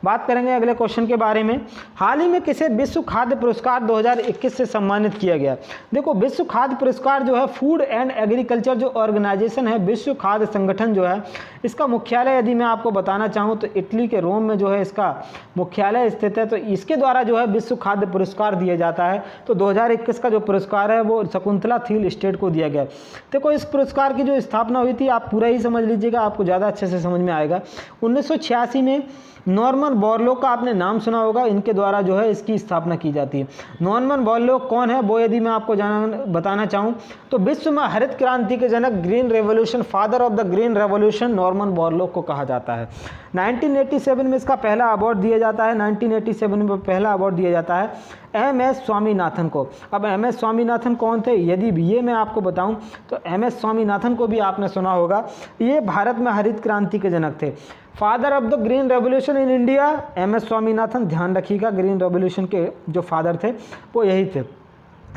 बात करेंगे अगले क्वेश्चन के बारे में। हाल ही में किसे विश्व खाद्य पुरस्कार 2021 से सम्मानित किया गया। देखो, विश्व खाद्य पुरस्कार जो है फूड एंड एग्रीकल्चर जो ऑर्गेनाइजेशन है, विश्व खाद्य संगठन जो है, इसका मुख्यालय यदि मैं आपको बताना चाहूँ तो इटली के रोम में जो है इसका मुख्यालय स्थित है। तो इसके द्वारा जो है विश्व खाद्य पुरस्कार दिया जाता है। तो 2021 का जो पुरस्कार है वो शकुंतला थील स्टेट को दिया गया। देखो इस पुरस्कार की जो स्थापना हुई थी, आप पूरा ही समझ लीजिएगा, आपको ज़्यादा अच्छे से समझ में आएगा। 1986 में नॉर्मन बोरलॉग का आपने नाम सुना होगा, इनके द्वारा जो है इसकी स्थापना की जाती है। नॉर्मन बोरलॉग कौन है, वो यदि मैं आपको बताना चाहूँ तो विश्व में हरित क्रांति के जनक, green revolution, father of the green revolution Norman Borlaug को कहा जाता है। 1987 में इसका पहला अवार्ड दिया जाता है। 1987 में पहला अवार्ड दिया जाता है MS स्वामीनाथन को। अब MS स्वामीनाथन कौन थे, यदि ये मैं आपको बताऊं तो MS स्वामीनाथन को भी आपने सुना होगा। ये भारत में हरित क्रांति के जनक थे। Father of the green revolution in India MS Swaminathan, ध्यान रखिएगा, ग्रीन रेवोल्यूशन के जो फादर थे वो यही थे।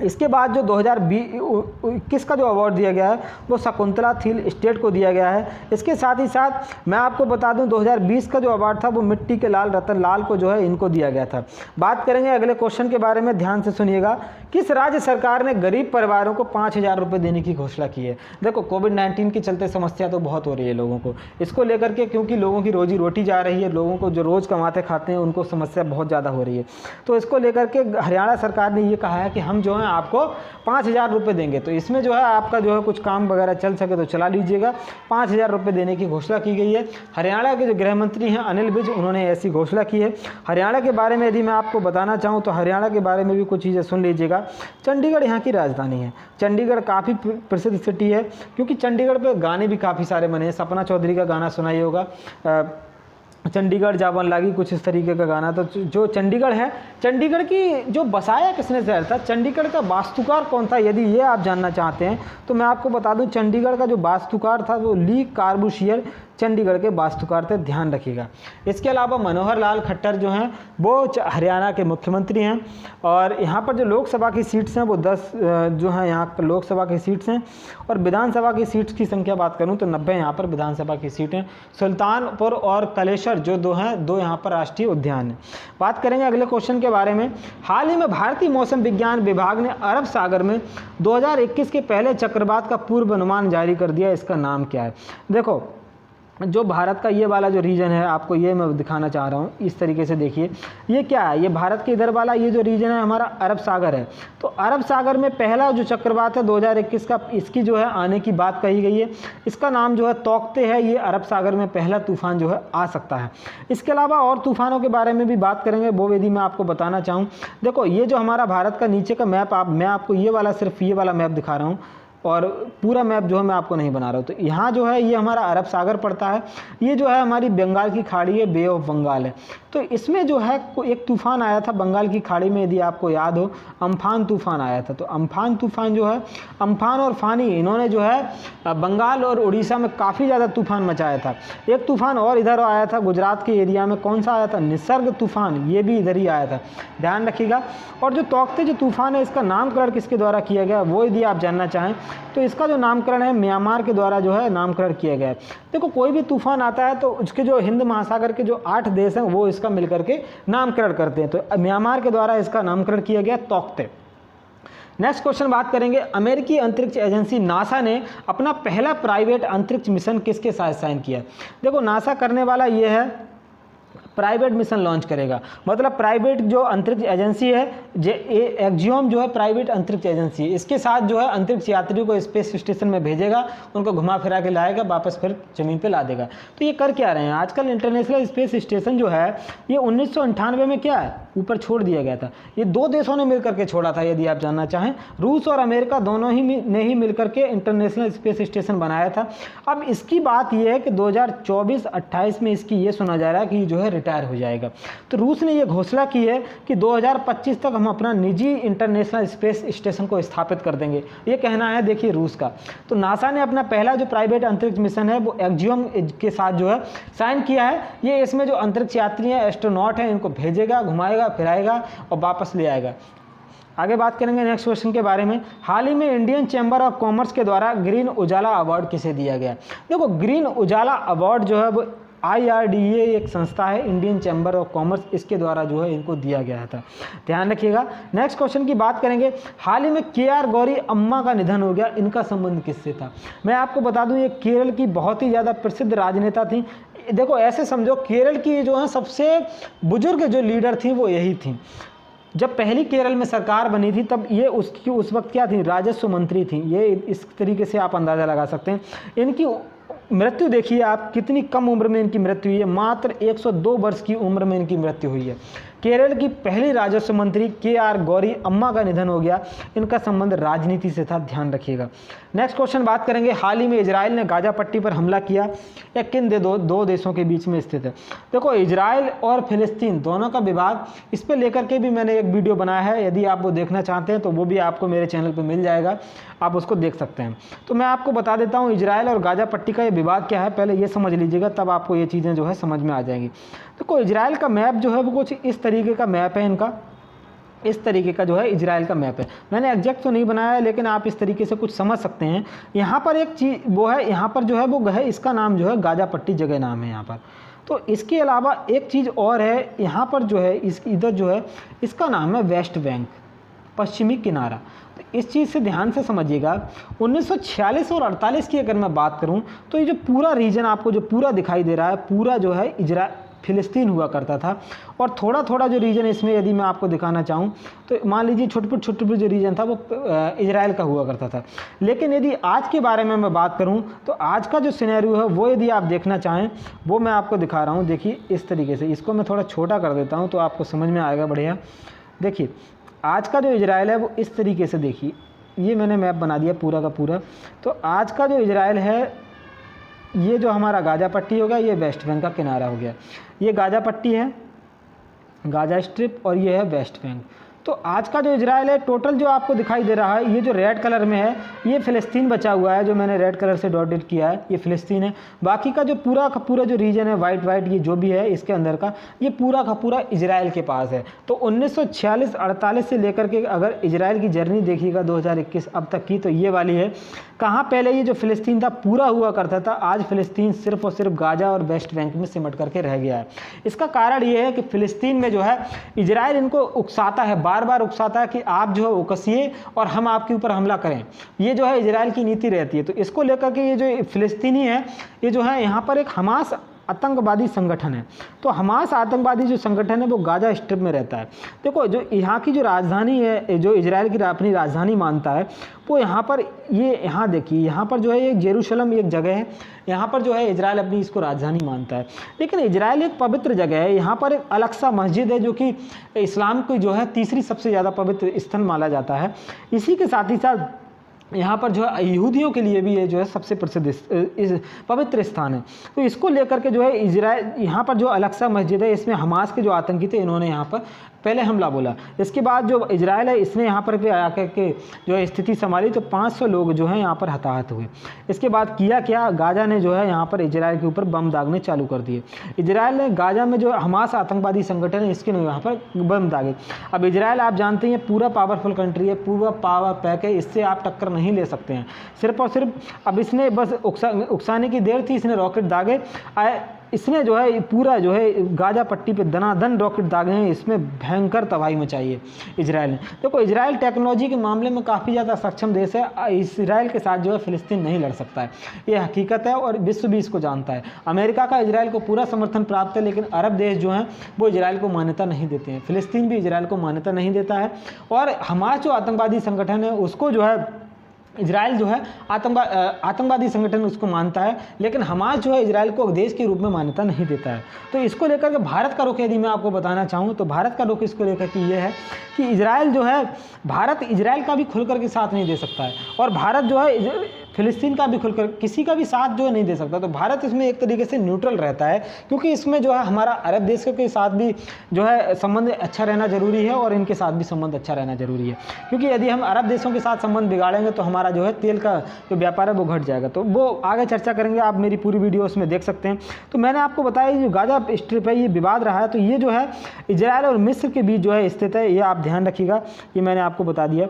इसके बाद जो 2021 का जो अवार्ड दिया गया है वो शकुंतला थील स्टेट को दिया गया है। इसके साथ ही साथ मैं आपको बता दूं 2020 का जो अवार्ड था वो मिट्टी के लाल रतन लाल को जो है इनको दिया गया था। बात करेंगे अगले क्वेश्चन के बारे में, ध्यान से सुनिएगा। किस राज्य सरकार ने गरीब परिवारों को 5,000 रुपये देने की घोषणा की है? देखो कोविड-19 के चलते समस्या तो बहुत हो रही है लोगों को, इसको लेकर के, क्योंकि लोगों की रोजी रोटी जा रही है, लोगों को जो रोज़ कमाते खाते हैं उनको समस्या बहुत ज़्यादा हो रही है। तो इसको लेकर के हरियाणा सरकार ने ये कहा है कि हम जो है आपको 5,000 रुपये देंगे। तो इसमें जो है आपका जो है कुछ काम वगैरह चल सके तो चला लीजिएगा। 5,000 रुपये देने की घोषणा की गई है। हरियाणा के जो गृह मंत्री हैं अनिल विज, उन्होंने ऐसी घोषणा की है। हरियाणा के बारे में यदि मैं आपको बताना चाहूँ तो हरियाणा के बारे में भी कुछ चीज़ें सुन लीजिएगा। चंडीगढ़ यहाँ की राजधानी है। चंडीगढ़ काफ़ी प्रसिद्ध सिटी है, क्योंकि चंडीगढ़ पे गाने भी काफ़ी सारे बने हैं। सपना चौधरी का गाना सुना ही होगा, चंडीगढ़ जावन लागी, कुछ इस तरीके का गाना। तो जो चंडीगढ़ है, चंडीगढ़ की जो बसाया किसने शहर था, चंडीगढ़ का वास्तुकार कौन था, यदि ये आप जानना चाहते हैं तो मैं आपको बता दूं चंडीगढ़ का जो वास्तुकार था वो ली कार्बूशियर चंडीगढ़ के वास्तुकार थे, ध्यान रखिएगा। इसके अलावा मनोहर लाल खट्टर जो हैं वो हरियाणा के मुख्यमंत्री हैं। और यहाँ पर जो लोकसभा की सीट्स हैं वो 10 जो हैं यहाँ पर लोकसभा की सीट्स हैं। और विधानसभा की सीट्स की संख्या बात करूँ तो 90 यहाँ पर विधानसभा की सीटें। सुल्तानपुर और कलेश्वर जो दो हैं, दो यहाँ पर राष्ट्रीय उद्यान हैं। बात करेंगे अगले क्वेश्चन के बारे में। हाल ही में भारतीय मौसम विज्ञान विभाग ने अरब सागर में 2021 के पहले चक्रवात का पूर्वानुमान जारी कर दिया। इसका नाम क्या है? देखो जो भारत का ये वाला जो रीजन है, आपको ये मैं दिखाना चाह रहा हूँ, इस तरीके से देखिए। ये क्या है, ये भारत के इधर वाला ये जो रीजन है हमारा अरब सागर है। तो अरब सागर में पहला जो चक्रवात है 2021 का, इसकी जो है आने की बात कही गई है। इसका नाम जो है तौकते है। ये अरब सागर में पहला तूफान जो है आ सकता है। इसके अलावा और तूफानों के बारे में भी बात करेंगे, वो यदि मैं आपको बताना चाहूँ। देखो ये जो हमारा भारत का नीचे का मैप, मैं आपको ये वाला, सिर्फ ये वाला मैप दिखा रहा हूँ और पूरा मैप जो है मैं आपको नहीं बना रहा हूँ। तो यहाँ जो है ये हमारा अरब सागर पड़ता है। ये जो है हमारी बंगाल की खाड़ी है, बे ऑफ बंगाल है। तो इसमें जो है एक तूफ़ान आया था बंगाल की खाड़ी में, यदि आपको याद हो, अम्फान तूफ़ान आया था। तो अम्फान तूफ़ान जो है, अम्फान और फानी, इन्होंने जो है बंगाल और उड़ीसा में काफ़ी ज़्यादा तूफ़ान मचाया था। एक तूफ़ान और इधर आया था गुजरात के एरिया में, कौन सा आया था? निसर्ग तूफ़ान, ये भी इधर ही आया था, ध्यान रखिएगा। और जो तौकते जो तूफ़ान है, इसका नामकरण किसके द्वारा किया गया वो यदि आप जानना चाहें तो इसका जो नामकरण है म्यांमार के द्वारा जो है नामकरण किया गया है। देखो कोई भी तूफ़ान आता है तो उसके जो हिंद महासागर के जो 8 देश हैं वो इसका मिलकर के नामकरण करते हैं। तो म्यांमार के द्वारा इसका नामकरण किया गया तौकते। नेक्स्ट क्वेश्चन बात करेंगे। अमेरिकी अंतरिक्ष एजेंसी नासा ने अपना पहला प्राइवेट अंतरिक्ष मिशन किसके साथ साइन किया? देखो नासा करने वाला ये है, प्राइवेट मिशन लॉन्च करेगा। मतलब प्राइवेट जो अंतरिक्ष एजेंसी है, एक्जियोम जो है प्राइवेट अंतरिक्ष एजेंसी, इसके साथ जो है अंतरिक्ष यात्रियों को स्पेस स्टेशन में भेजेगा, उनको घुमा फिरा के लाएगा, वापस फिर ज़मीन पे ला देगा। तो ये कर क्या रहे हैं आजकल? इंटरनेशनल स्पेस स्टेशन जो है ये 1998 में क्या है ऊपर छोड़ दिया गया था। ये 2 देशों ने मिलकर के छोड़ा था, यदि आप जानना चाहें। रूस और अमेरिका दोनों ही ने ही मिलकर के इंटरनेशनल स्पेस स्टेशन बनाया था। अब इसकी बात यह है कि 2024-28 में इसकी ये सुना जा रहा है कि जो है रिटायर हो जाएगा। तो रूस ने यह घोषणा की है कि 2025 तक हम अपना निजी इंटरनेशनल स्पेस स्टेशन को स्थापित कर देंगे, ये कहना है देखिए रूस का। तो नासा ने अपना पहला जो प्राइवेट अंतरिक्ष मिशन है वो एक्जियोम के साथ जो है साइन किया है। ये इसमें जो अंतरिक्ष यात्री हैं, एस्ट्रोनॉट हैं, इनको भेजेगा, घुमाएगा, फिराएगा और वापस ले आएगा। आगे बात करेंगे नेक्स्ट क्वेश्चन के बारे में। हाल ही में इंडियन चैम्बर ऑफ कॉमर्स के द्वारा ग्रीन उजाला अवार्ड किसे दिया गया? देखो ग्रीन उजाला अवार्ड जो है वो IRDA एक संस्था है, इंडियन चैम्बर ऑफ कॉमर्स, इसके द्वारा जो है इनको दिया गया था, ध्यान रखिएगा। नेक्स्ट क्वेश्चन की बात करेंगे। हाल ही में KR गौरी अम्मा का निधन हो गया, इनका संबंध किससे था? मैं आपको बता दूं ये केरल की बहुत ही ज़्यादा प्रसिद्ध राजनेता थी। देखो ऐसे समझो केरल की जो है सबसे बुजुर्ग जो लीडर थी वो यही थी। जब पहली केरल में सरकार बनी थी तब ये उसकी उस वक्त क्या थी, राजस्व मंत्री थी। ये इस तरीके से आप अंदाज़ा लगा सकते हैं। इनकी मृत्यु देखिए आप, कितनी कम उम्र में इनकी मृत्यु हुई है, मात्र 102 वर्ष की उम्र में इनकी मृत्यु हुई है। केरल की पहली राजस्व मंत्री KR गौरी अम्मा का निधन हो गया। इनका संबंध राजनीति से था, ध्यान रखिएगा। नेक्स्ट क्वेश्चन बात करेंगे, हाल ही में इजराइल ने गाजा पट्टी पर हमला किया, या किन दो देशों के बीच में स्थित है। देखो, इजराइल और फिलिस्तीन दोनों का विवाद, इस पर लेकर के भी मैंने एक वीडियो बनाया है। यदि आप वो देखना चाहते हैं तो वो भी आपको मेरे चैनल पर मिल जाएगा, आप उसको देख सकते हैं। तो मैं आपको बता देता हूँ इजराइल और गाजा पट्टी का ये विवाद क्या है, पहले ये समझ लीजिएगा, तब आपको ये चीज़ें जो है समझ में आ जाएंगी। देखो, इजराइल का मैप जो है वो कुछ इस तरीके का मैप है इनका, इस तरीके का जो है इजराइल का मैप है। मैंने एग्जैक्ट तो नहीं बनाया है, लेकिन आप इस तरीके से कुछ समझ सकते हैं। यहाँ पर एक चीज़ वो है, यहाँ पर जो है वो है, इसका नाम जो है गाजा पट्टी जगह नाम है यहाँ पर। तो इसके अलावा एक चीज़ और है, यहाँ पर जो है इस इधर जो है इसका नाम है वेस्ट बैंक, पश्चिमी किनारा। तो इस चीज़ से ध्यान से समझिएगा। 1946 और 48 की अगर मैं बात करूं तो ये जो पूरा रीजन आपको जो पूरा दिखाई दे रहा है, पूरा जो है फिलिस्तीन हुआ करता था। और थोड़ा थोड़ा जो रीजन इसमें यदि मैं आपको दिखाना चाहूँ तो मान लीजिए छोटे जो रीजन था वो इजराइल का हुआ करता था। लेकिन यदि आज के बारे में मैं बात करूँ तो आज का जो सिनेरियो है वो यदि आप देखना चाहें वो मैं आपको दिखा रहा हूँ। देखिए इस तरीके से, इसको मैं थोड़ा छोटा कर देता हूँ तो आपको समझ में आएगा बढ़िया। देखिए आज का जो इजराइल है वो इस तरीके से, देखिए ये मैंने मैप बना दिया पूरा का पूरा। तो आज का जो इजराइल है, ये जो हमारा गाजा पट्टी हो गया, ये वेस्ट बैंक का किनारा हो गया। ये गाजा पट्टी है, गाजा स्ट्रिप, और ये है वेस्ट बैंक। तो आज का जो इजराइल है टोटल जो आपको दिखाई दे रहा है, ये जो रेड कलर में है ये फ़िलिस्तीन बचा हुआ है, जो मैंने रेड कलर से डॉटेड किया है ये फ़िलिस्तीन है। बाकी का जो पूरा का पूरा जो रीजन है वाइट ये जो भी है इसके अंदर का, ये पूरा का पूरा इजराइल के पास है। तो 1946-48 से लेकर के अगर इजराइल की जर्नी देखिएगा 2021 अब तक की, तो ये वाली है। कहाँ पहले ये जो फ़िलिस्तीन था पूरा हुआ करता था, आज फ़िलिस्तीन सिर्फ और सिर्फ गाजा और वेस्ट बैंक में सिमट करके रह गया है। इसका कारण ये है कि फ़िलिस्तीन में जो है इजराइल इनको उकसाता है, बार बार उकसाता है कि आप जो है उकसिए और हम आपके ऊपर हमला करें। ये जो है इजराइल की नीति रहती है। तो इसको लेकर के ये जो फ़िलिस्तीनी है ये जो है यहाँ पर एक हमास आतंकवादी संगठन है। तो हमास आतंकवादी जो संगठन है वो गाजा स्ट्रिप में रहता है। देखो जो यहाँ की जो राजधानी है, जो इजराइल की अपनी राजधानी मानता है, वो यहाँ पर ये यहाँ देखिए, यहाँ पर जो है एक जेरूशलम एक जगह है, यहाँ पर जो है इजराइल अपनी इसको राजधानी मानता है। लेकिन इजराइल एक पवित्र जगह है। यहाँ पर एक अल-अक्सा मस्जिद है जो कि इस्लाम की जो है तीसरी सबसे ज़्यादा पवित्र स्थल माना जाता है। इसी के साथ ही साथ यहाँ पर जो है यहूदियों के लिए भी ये जो है सबसे प्रसिद्ध इस पवित्र स्थान है। तो इसको लेकर के जो है इजराइल, यहाँ पर जो अल-अक्सा मस्जिद है इसमें हमास के जो आतंकी थे इन्होंने यहाँ पर पहले हमला बोला। इसके बाद जो इजराइल है इसने यहाँ पर भी आकर के जो है स्थिति संभाली, तो 500 लोग जो हैं यहाँ पर हताहत हुए। इसके बाद किया क्या, गाजा ने जो है यहाँ पर इजराइल के ऊपर बम दागने चालू कर दिए। इजराइल ने गाजा में जो हमास आतंकवादी संगठन है इसके यहाँ पर बम दागे। अब इजराइल आप जानते हैं पूरा पावरफुल कंट्री है, पूरा पावर पैक है, इससे आप टक्कर नहीं ले सकते हैं। सिर्फ और सिर्फ अब इसने बस उकसाने की देर थी, इसने रॉकेट दागे, इसने जो है पूरा जो है गाजा पट्टी पे दनादन रॉकेट दागे हैं। इसमें भयंकर तबाही मचाई है इजराइल ने। देखो इजराइल टेक्नोलॉजी के मामले में काफ़ी ज़्यादा सक्षम देश है। इजराइल के साथ जो है फ़िलिस्तीन नहीं लड़ सकता है, ये हकीकत है और विश्व भी इसको जानता है। अमेरिका का इजराइल को पूरा समर्थन प्राप्त है, लेकिन अरब देश जो हैं वो इजराइल को मान्यता नहीं देते हैं। फ़िलिस्तीन भी इजराइल को मान्यता नहीं देता है। और हमास जो आतंकवादी संगठन है उसको जो है इजराइल जो है आतंकवादी संगठन उसको मानता है, लेकिन हमास जो है इजराइल को देश के रूप में मान्यता नहीं देता है। तो इसको लेकर के भारत का रुख यदि मैं आपको बताना चाहूँ तो भारत का रुख इसको लेकर के ये है कि इजराइल जो है, भारत इजराइल का भी खुलकर के साथ नहीं दे सकता है, और भारत जो है फ़िलिस्तीन का भी खुलकर किसी का भी साथ जो है नहीं दे सकता। तो भारत इसमें एक तरीके से न्यूट्रल रहता है, क्योंकि इसमें जो है हमारा अरब देशों के साथ भी जो है संबंध अच्छा रहना ज़रूरी है और इनके साथ भी संबंध अच्छा रहना ज़रूरी है। क्योंकि यदि हम अरब देशों के साथ संबंध बिगाड़ेंगे तो हमारा जो है तेल का जो व्यापार है वो घट जाएगा। तो वो आगे चर्चा करेंगे, आप मेरी पूरी वीडियो उसमें देख सकते हैं। तो मैंने आपको बताया जो गाजा स्ट्रिप है ये विवाद रहा है, तो ये जो है इजराइल और मिस्र के बीच जो है स्थित है, ये आप ध्यान रखिएगा, ये मैंने आपको बता दिया।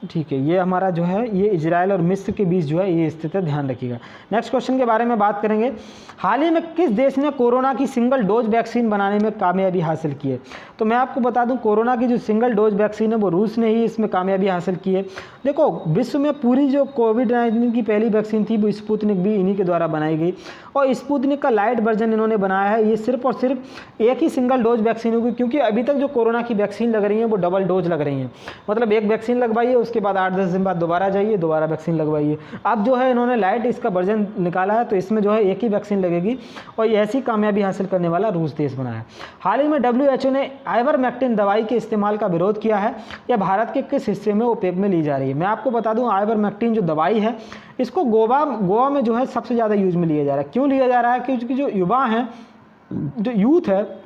ठीक है, ये हमारा जो है ये इजराइल और मिस्र के बीच जो है ये स्थित है, ध्यान रखिएगा। नेक्स्ट क्वेश्चन के बारे में बात करेंगे, हाल ही में किस देश ने कोरोना की सिंगल डोज वैक्सीन बनाने में कामयाबी हासिल की है? तो मैं आपको बता दूं कोरोना की जो सिंगल डोज वैक्सीन है वो रूस ने ही इसमें कामयाबी हासिल की है। देखो विश्व में पूरी जो कोविड-19 की पहली वैक्सीन थी वो स्पुतनिक भी इन्हीं के द्वारा बनाई गई, और स्पुतनिक का लाइट वर्जन इन्होंने बनाया है। ये सिर्फ और सिर्फ एक ही सिंगल डोज वैक्सीन होगी, क्योंकि अभी तक जो कोरोना की वैक्सीन लग रही है वो डबल डोज लग रही हैं, मतलब एक वैक्सीन लगवाइए उसके बाद 8-10 दिन बाद दोबारा जाइए दोबारा वैक्सीन लगवाइए। अब जो है इन्होंने लाइट इसका वर्जन निकाला है, तो इसमें जो है एक ही वैक्सीन लगेगी, और ऐसी कामयाबी हासिल करने वाला रूस देश बना है। हाल ही में WHO ने आइवरमेक्टिन दवाई के इस्तेमाल का विरोध किया है। यह भारत के किस हिस्से में उपयोग में ली जा रही है? मैं आपको बता दूं आइवरमेक्टिन जो दवाई है इसको गोवा में जो है सबसे ज़्यादा यूज में लिया जा रहा है। क्यों लिया जा रहा है? क्योंकि जो युवा हैं, जो यूथ है,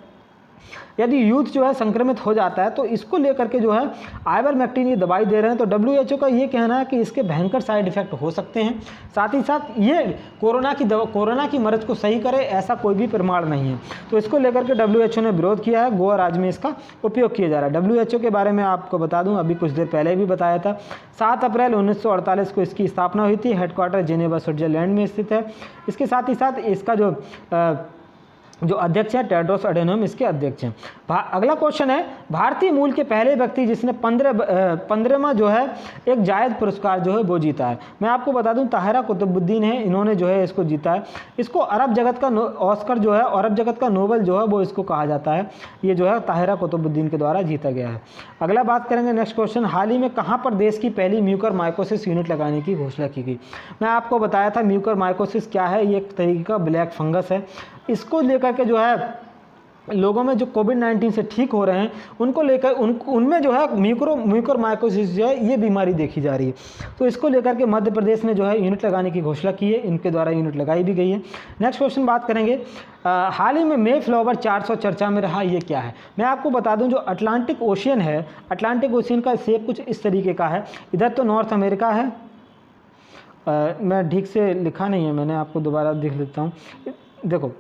यदि यूथ जो है संक्रमित हो जाता है तो इसको लेकर के जो है आइवरमेक्टिन ये दवाई दे रहे हैं। तो WHO का ये कहना है कि इसके भयंकर साइड इफेक्ट हो सकते हैं, साथ ही साथ ये कोरोना की मर्ज को सही करे ऐसा कोई भी प्रमाण नहीं है। तो इसको लेकर के WHO ने विरोध किया है, गोवा राज्य में इसका उपयोग किया जा रहा है। WHO के बारे में आपको बता दूं, अभी कुछ देर पहले भी बताया था, 7 अप्रैल 1948 को इसकी स्थापना हुई थी। हेडक्वार्टर जेनेवा स्विट्जरलैंड में स्थित है। इसके साथ ही साथ इसका जो अध्यक्ष है टेड्रोस अडेनोम इसके अध्यक्ष हैं। अगला क्वेश्चन है, भारतीय मूल के पहले व्यक्ति जिसने 15वां जो है एक जायद पुरस्कार जो है वो जीता है। मैं आपको बता दूं ताहिरा कुतुबुद्दीन है, इन्होंने जो है इसको जीता है। इसको अरब जगत का ऑस्कर जो है, अरब जगत का नोबेल जो है वो इसको कहा जाता है। ये जो है ताहिरा कुतुबुद्दीन के द्वारा जीता गया है। अगला बात करेंगे नेक्स्ट क्वेश्चन, हाल ही में कहाँ पर देश की पहली म्यूकरमाइकोसिस यूनिट लगाने की घोषणा की गई? मैं आपको बताया था म्यूकरमाइकोसिस क्या है, ये एक तरीके का ब्लैक फंगस है। इसको लेकर के जो है लोगों में जो कोविड-19 से ठीक हो रहे हैं उनको लेकर उनमें जो है म्यूकरमाइकोसिस जो है ये बीमारी देखी जा रही है। तो इसको लेकर के मध्य प्रदेश ने जो है यूनिट लगाने की घोषणा की है, इनके द्वारा यूनिट लगाई भी गई है। नेक्स्ट क्वेश्चन बात करेंगे, हाल ही में मेफ्लावर 400 चर्चा में रहा, ये क्या है? मैं आपको बता दूं जो अटलांटिक ओशियन है, अटलांटिक ओशियन का शेप कुछ इस तरीके का है। इधर तो नॉर्थ अमेरिका है, मैं ठीक से लिखा नहीं है, मैंने आपको दोबारा दिख देता हूँ। देखो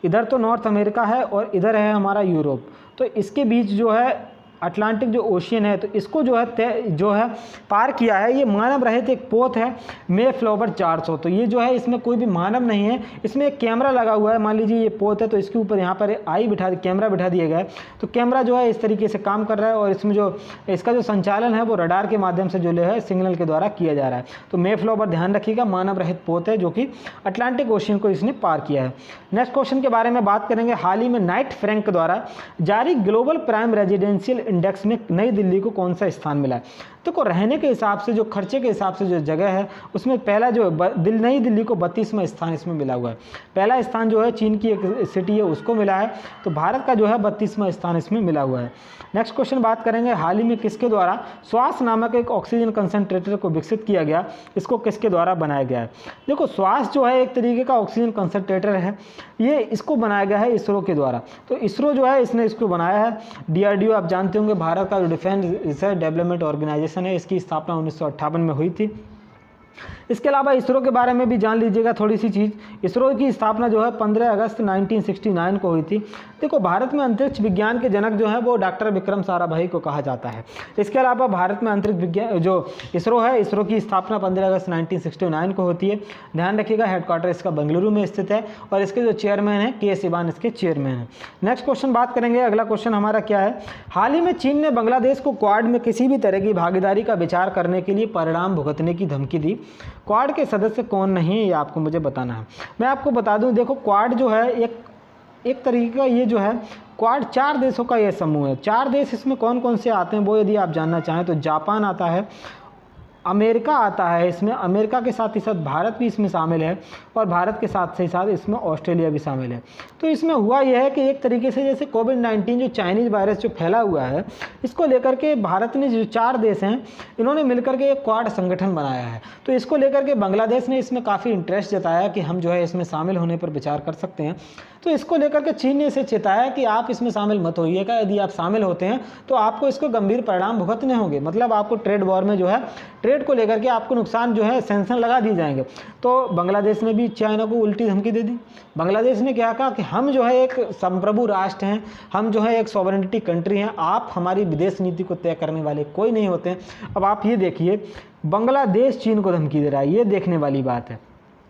इधर तो नॉर्थ अमेरिका है और इधर है हमारा यूरोप, तो इसके बीच जो है अटलांटिक जो ओशियन है, तो इसको जो है पार किया है। ये मानव रहित एक पोत है मेफ्लावर 400। तो ये जो है इसमें कोई भी मानव नहीं है, इसमें एक कैमरा लगा हुआ है। मान लीजिए ये पोत है तो इसके ऊपर यहाँ पर कैमरा बिठा दिया गया है। तो कैमरा जो है इस तरीके से काम कर रहा है, और इसमें जो इसका जो संचालन है वो रडार के माध्यम से जो है सिग्नल के द्वारा किया जा रहा है। तो मेफ्लावर ध्यान रखिएगा मानव रहित पोत है जो कि अटलांटिक ओशियन को इसने पार किया है। नेक्स्ट क्वेश्चन के बारे में बात करेंगे, हाल ही में नाइट फ्रैंक द्वारा जारी ग्लोबल प्राइम रेजिडेंशियल इंडेक्स में नई दिल्ली को कौन सा स्थान मिला है? देखो रहने के हिसाब से, जो खर्चे के हिसाब से जो जगह है उसमें पहला जो नई दिल्ली को 32वां स्थान इसमें मिला हुआ है। पहला स्थान जो है चीन की एक सिटी है उसको मिला है, तो भारत का जो है 32वां स्थान इसमें मिला हुआ है। नेक्स्ट क्वेश्चन बात करेंगे, हाल ही में किसके द्वारा श्वास नामक एक ऑक्सीजन कंसनट्रेटर को विकसित किया गया? इसको किसके द्वारा बनाया गया है? देखो श्वास जो है एक तरीके का ऑक्सीजन कंसनट्रेटर है, ये इसको बनाया गया है इसरो के द्वारा। तो इसरो जो है इसने इसको बनाया है। DRDO आप जानते होंगे भारत का जो डिफेंस रिसर्च डेवलपमेंट ऑर्गेनाइजेशन है, इसकी स्थापना 1958 में हुई थी। इसके अलावा इसरो के बारे में भी जान लीजिएगा थोड़ी सी चीज़। इसरो की स्थापना जो है 15 अगस्त 1969 को हुई थी। देखो भारत में अंतरिक्ष विज्ञान के जनक जो है वो डॉक्टर विक्रम साराभाई को कहा जाता है। इसके अलावा भारत में अंतरिक्ष विज्ञान जो इसरो है, इसरो की स्थापना 15 अगस्त 1969 को होती है। ध्यान रखिएगा हेडक्वार्टर इसका बेंगलुरु में स्थित है, और इसके जो चेयरमैन है के सिवान इसके चेयरमैन है। नेक्स्ट क्वेश्चन बात करेंगे, अगला क्वेश्चन हमारा क्या है, हाल ही में चीन ने बांग्लादेश को क्वाड में किसी भी तरह की भागीदारी का विचार करने के लिए परिणाम भुगतने की धमकी दी। क्वाड के सदस्य कौन नहीं है ये आपको मुझे बताना है। मैं आपको बता दूं, देखो क्वाड जो है एक तरीके का ये जो है क्वाड 4 देशों का ये समूह है। 4 देश इसमें कौन कौन से आते हैं वो यदि आप जानना चाहें तो जापान आता है, अमेरिका आता है, इसमें अमेरिका के साथ ही साथ भारत भी इसमें शामिल है, और भारत के साथ ही साथ इसमें ऑस्ट्रेलिया भी शामिल है। तो इसमें हुआ यह है कि एक तरीके से जैसे कोविड-19 जो चाइनीज़ वायरस जो फैला हुआ है, इसको लेकर के भारत ने जो 4 देश हैं इन्होंने मिलकर के एक क्वाड संगठन बनाया है। तो इसको लेकर के बांग्लादेश ने इसमें काफ़ी इंटरेस्ट जताया कि हम जो है इसमें शामिल होने पर विचार कर सकते हैं। तो इसको लेकर के चीन ने इसे चेताया कि आप इसमें शामिल मत होइएगा, यदि आप शामिल होते हैं तो आपको इसको गंभीर परिणाम भुगतने होंगे। मतलब आपको ट्रेड ट्रेड को लेकर के आपको नुकसान जो है सैंक्शन लगा दिए जाएंगे। तो बांग्लादेश ने भी चाइना को उल्टी धमकी दे दी। बांग्लादेश ने क्या कहा कि हम जो है एक संप्रभु राष्ट्र हैं, हम जो है एक सॉवरेनिटी कंट्री हैं, आप हमारी विदेश नीति को तय करने वाले कोई नहीं होते हैं। अब आप ये देखिए, बांग्लादेश चीन को धमकी दे रहा है, ये देखने वाली बात है।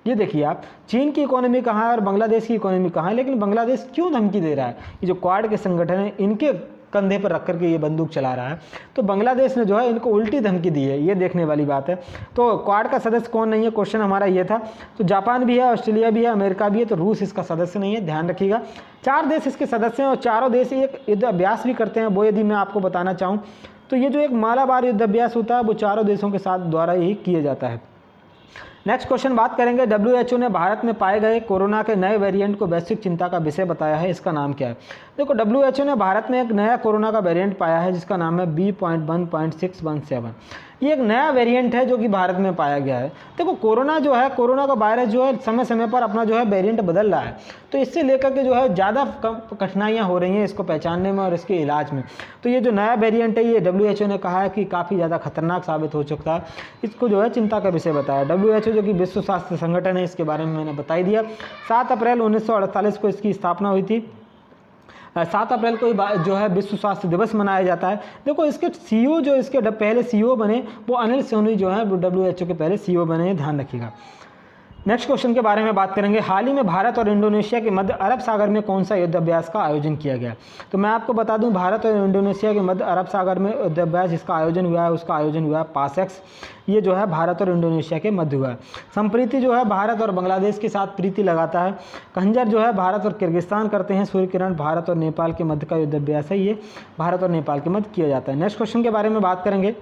ये देखिए आप, चीन की इकोनॉमी कहाँ है और बांग्लादेश की इकोनॉमी कहाँ है, लेकिन बांग्लादेश क्यों धमकी दे रहा है? ये जो क्वाड के संगठन है इनके कंधे पर रख करके ये बंदूक चला रहा है, तो बांग्लादेश ने जो है इनको उल्टी धमकी दी है, ये देखने वाली बात है। तो क्वाड का सदस्य कौन नहीं है, क्वेश्चन हमारा ये था। तो जापान भी है, ऑस्ट्रेलिया भी है, अमेरिका भी है, तो रूस इसका सदस्य नहीं है, ध्यान रखिएगा। 4 देश इसके सदस्य हैं और चारों देश एक युद्ध अभ्यास भी करते हैं। वो यदि मैं आपको बताना चाहूँ तो ये जो एक मालाबार युद्ध अभ्यास होता है वो चारों देशों के साथ द्वारा ही किया जाता है। नेक्स्ट क्वेश्चन बात करेंगे, WHO ने भारत में पाए गए कोरोना के नए वेरिएंट को वैश्विक चिंता का विषय बताया है, इसका नाम क्या है? देखो, WHO ने भारत में एक नया कोरोना का वेरिएंट पाया है जिसका नाम है B.1.617। ये एक नया वेरिएंट है जो कि भारत में पाया गया है। देखो, कोरोना जो है, कोरोना का वायरस जो है समय समय पर अपना जो है वेरिएंट बदल रहा है, तो इससे लेकर के जो है ज़्यादा कठिनाइयाँ हो रही हैं इसको पहचानने में और इसके इलाज में। तो ये जो नया वेरिएंट है ये WHO ने कहा है कि काफ़ी ज़्यादा खतरनाक साबित हो चुका है, इसको जो है चिंता का विषय बताया। WHO जो कि विश्व स्वास्थ्य संगठन है, इसके बारे में मैंने बता ही दिया। 7 अप्रैल 1948 को इसकी स्थापना हुई थी। 7 अप्रैल को जो है विश्व स्वास्थ्य दिवस मनाया जाता है। देखो, इसके CEO जो इसके पहले CEO बने वो अनिल सोनी जो है WHO के पहले CEO बने हैं, ध्यान रखिएगा। नेक्स्ट क्वेश्चन के बारे में बात करेंगे, हाल ही में भारत और इंडोनेशिया के मध्य अरब सागर में कौन सा युद्ध अभ्यास का आयोजन किया गया? तो मैं आपको बता दूं, भारत और इंडोनेशिया के मध्य अरब सागर में युद्ध अभ्यास जिसका आयोजन हुआ है उसका आयोजन हुआ है पासेक्स। ये जो है भारत और इंडोनेशिया के मध्य हुआ है। संप्रीति जो है भारत और बांग्लादेश के साथ प्रीति लगाता है। खंजर जो है भारत और किर्गिस्तान करते हैं। सूर्य किरण भारत और नेपाल के मध्य का युद्ध अभ्यास है, ये भारत और नेपाल के मध्य किया जाता है। नेक्स्ट क्वेश्चन के बारे में बात करेंगे,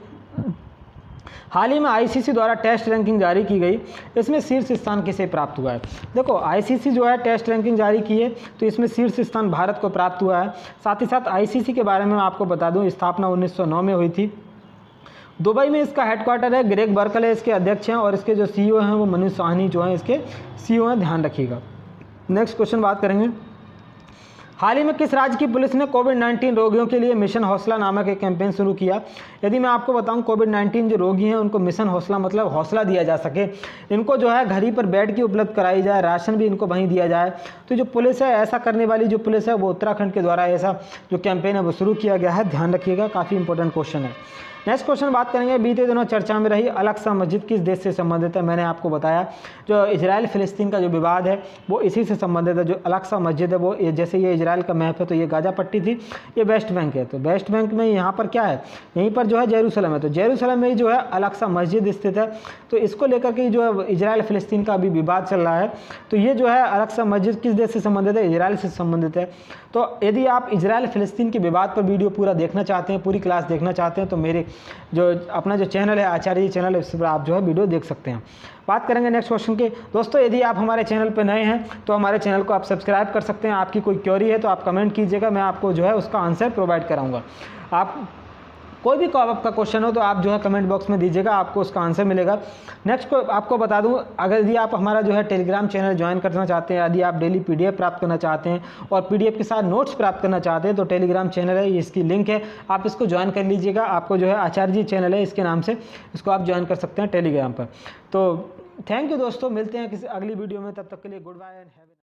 हाल ही में ICC द्वारा टेस्ट रैंकिंग जारी की गई, इसमें शीर्ष स्थान किसे प्राप्त हुआ है? देखो, ICC जो है टेस्ट रैंकिंग जारी की है तो इसमें शीर्ष स्थान भारत को प्राप्त हुआ है। साथ ही साथ ICC के बारे में मैं आपको बता दूं, स्थापना 1909 में हुई थी। दुबई में इसका हेडक्वार्टर है। ग्रेग बर्कले इसके अध्यक्ष हैं और इसके जो CEO हैं वो मनीष साहनी जो हैं इसके CEO हैं, ध्यान रखिएगा। नेक्स्ट क्वेश्चन बात करेंगे, हाल ही में किस राज्य की पुलिस ने कोविड-19 रोगियों के लिए मिशन हौसला नामक एक कैंपेन शुरू किया? यदि मैं आपको बताऊं, कोविड-19 जो रोगी हैं उनको मिशन हौसला मतलब हौसला दिया जा सके, इनको जो है घर ही पर बेड की उपलब्ध कराई जाए, राशन भी इनको वहीं दिया जाए। तो जो पुलिस है, ऐसा करने वाली जो पुलिस है वो उत्तराखंड के द्वारा ऐसा जो कैंपेन है वो शुरू किया गया है, ध्यान रखिएगा, काफ़ी इंपॉर्टेंट क्वेश्चन है। नेक्स्ट क्वेश्चन बात करेंगे, बीते दिनों चर्चा में रही अल-अक्सा मस्जिद किस देश से संबंधित है? मैंने आपको बताया जो इजराइल फिलिस्तीन का जो विवाद है वो इसी से संबंधित है। जो अल-अक्सा मस्जिद है वो जैसे ये इजराइल का मैप है तो ये गाजा पट्टी थी, ये वेस्ट बैंक है। तो वेस्ट बैंक में यहाँ पर क्या है, यहीं पर जो है जेरूसलम है, तो जेरूसलम में जो है अल-अक्सा मस्जिद स्थित है। तो इसको लेकर के जो है इजराइल फिलिस्तीन का अभी विवाद चल रहा है। तो ये जो है अल-अक्सा मस्जिद किस देश से संबंधित है? इजराइल से संबंधित है। तो यदि आप इजराइल फिलिस्तीन के विवाद पर वीडियो पूरा देखना चाहते हैं, पूरी क्लास देखना चाहते हैं, तो मेरे जो अपना जो चैनल है आचार्य चैनल है उस पर आप जो है वीडियो देख सकते हैं। बात करेंगे नेक्स्ट क्वेश्चन के। दोस्तों, यदि आप हमारे चैनल पर नए हैं तो हमारे चैनल को आप सब्सक्राइब कर सकते हैं। आपकी कोई क्वेरी है तो आप कमेंट कीजिएगा, मैं आपको जो है उसका आंसर प्रोवाइड कराऊंगा। आप कोई भी आपका क्वेश्चन हो तो आप जो है कमेंट बॉक्स में दीजिएगा, आपको उसका आंसर मिलेगा। नेक्स्ट को आपको बता दूं, अगर यदि आप हमारा जो है टेलीग्राम चैनल ज्वाइन करना चाहते हैं, यदि आप डेली PDF प्राप्त करना चाहते हैं और PDF के साथ नोट्स प्राप्त करना चाहते हैं तो टेलीग्राम चैनल है, इसकी लिंक है, आप इसको ज्वाइन कर लीजिएगा। आपको जो है आचार्य जी चैनल है इसके नाम से, इसको आप ज्वाइन कर सकते हैं टेलीग्राम पर। तो थैंक यू दोस्तों, मिलते हैं किसी अगली वीडियो में, तब तक के लिए गुड बाय एंड हैव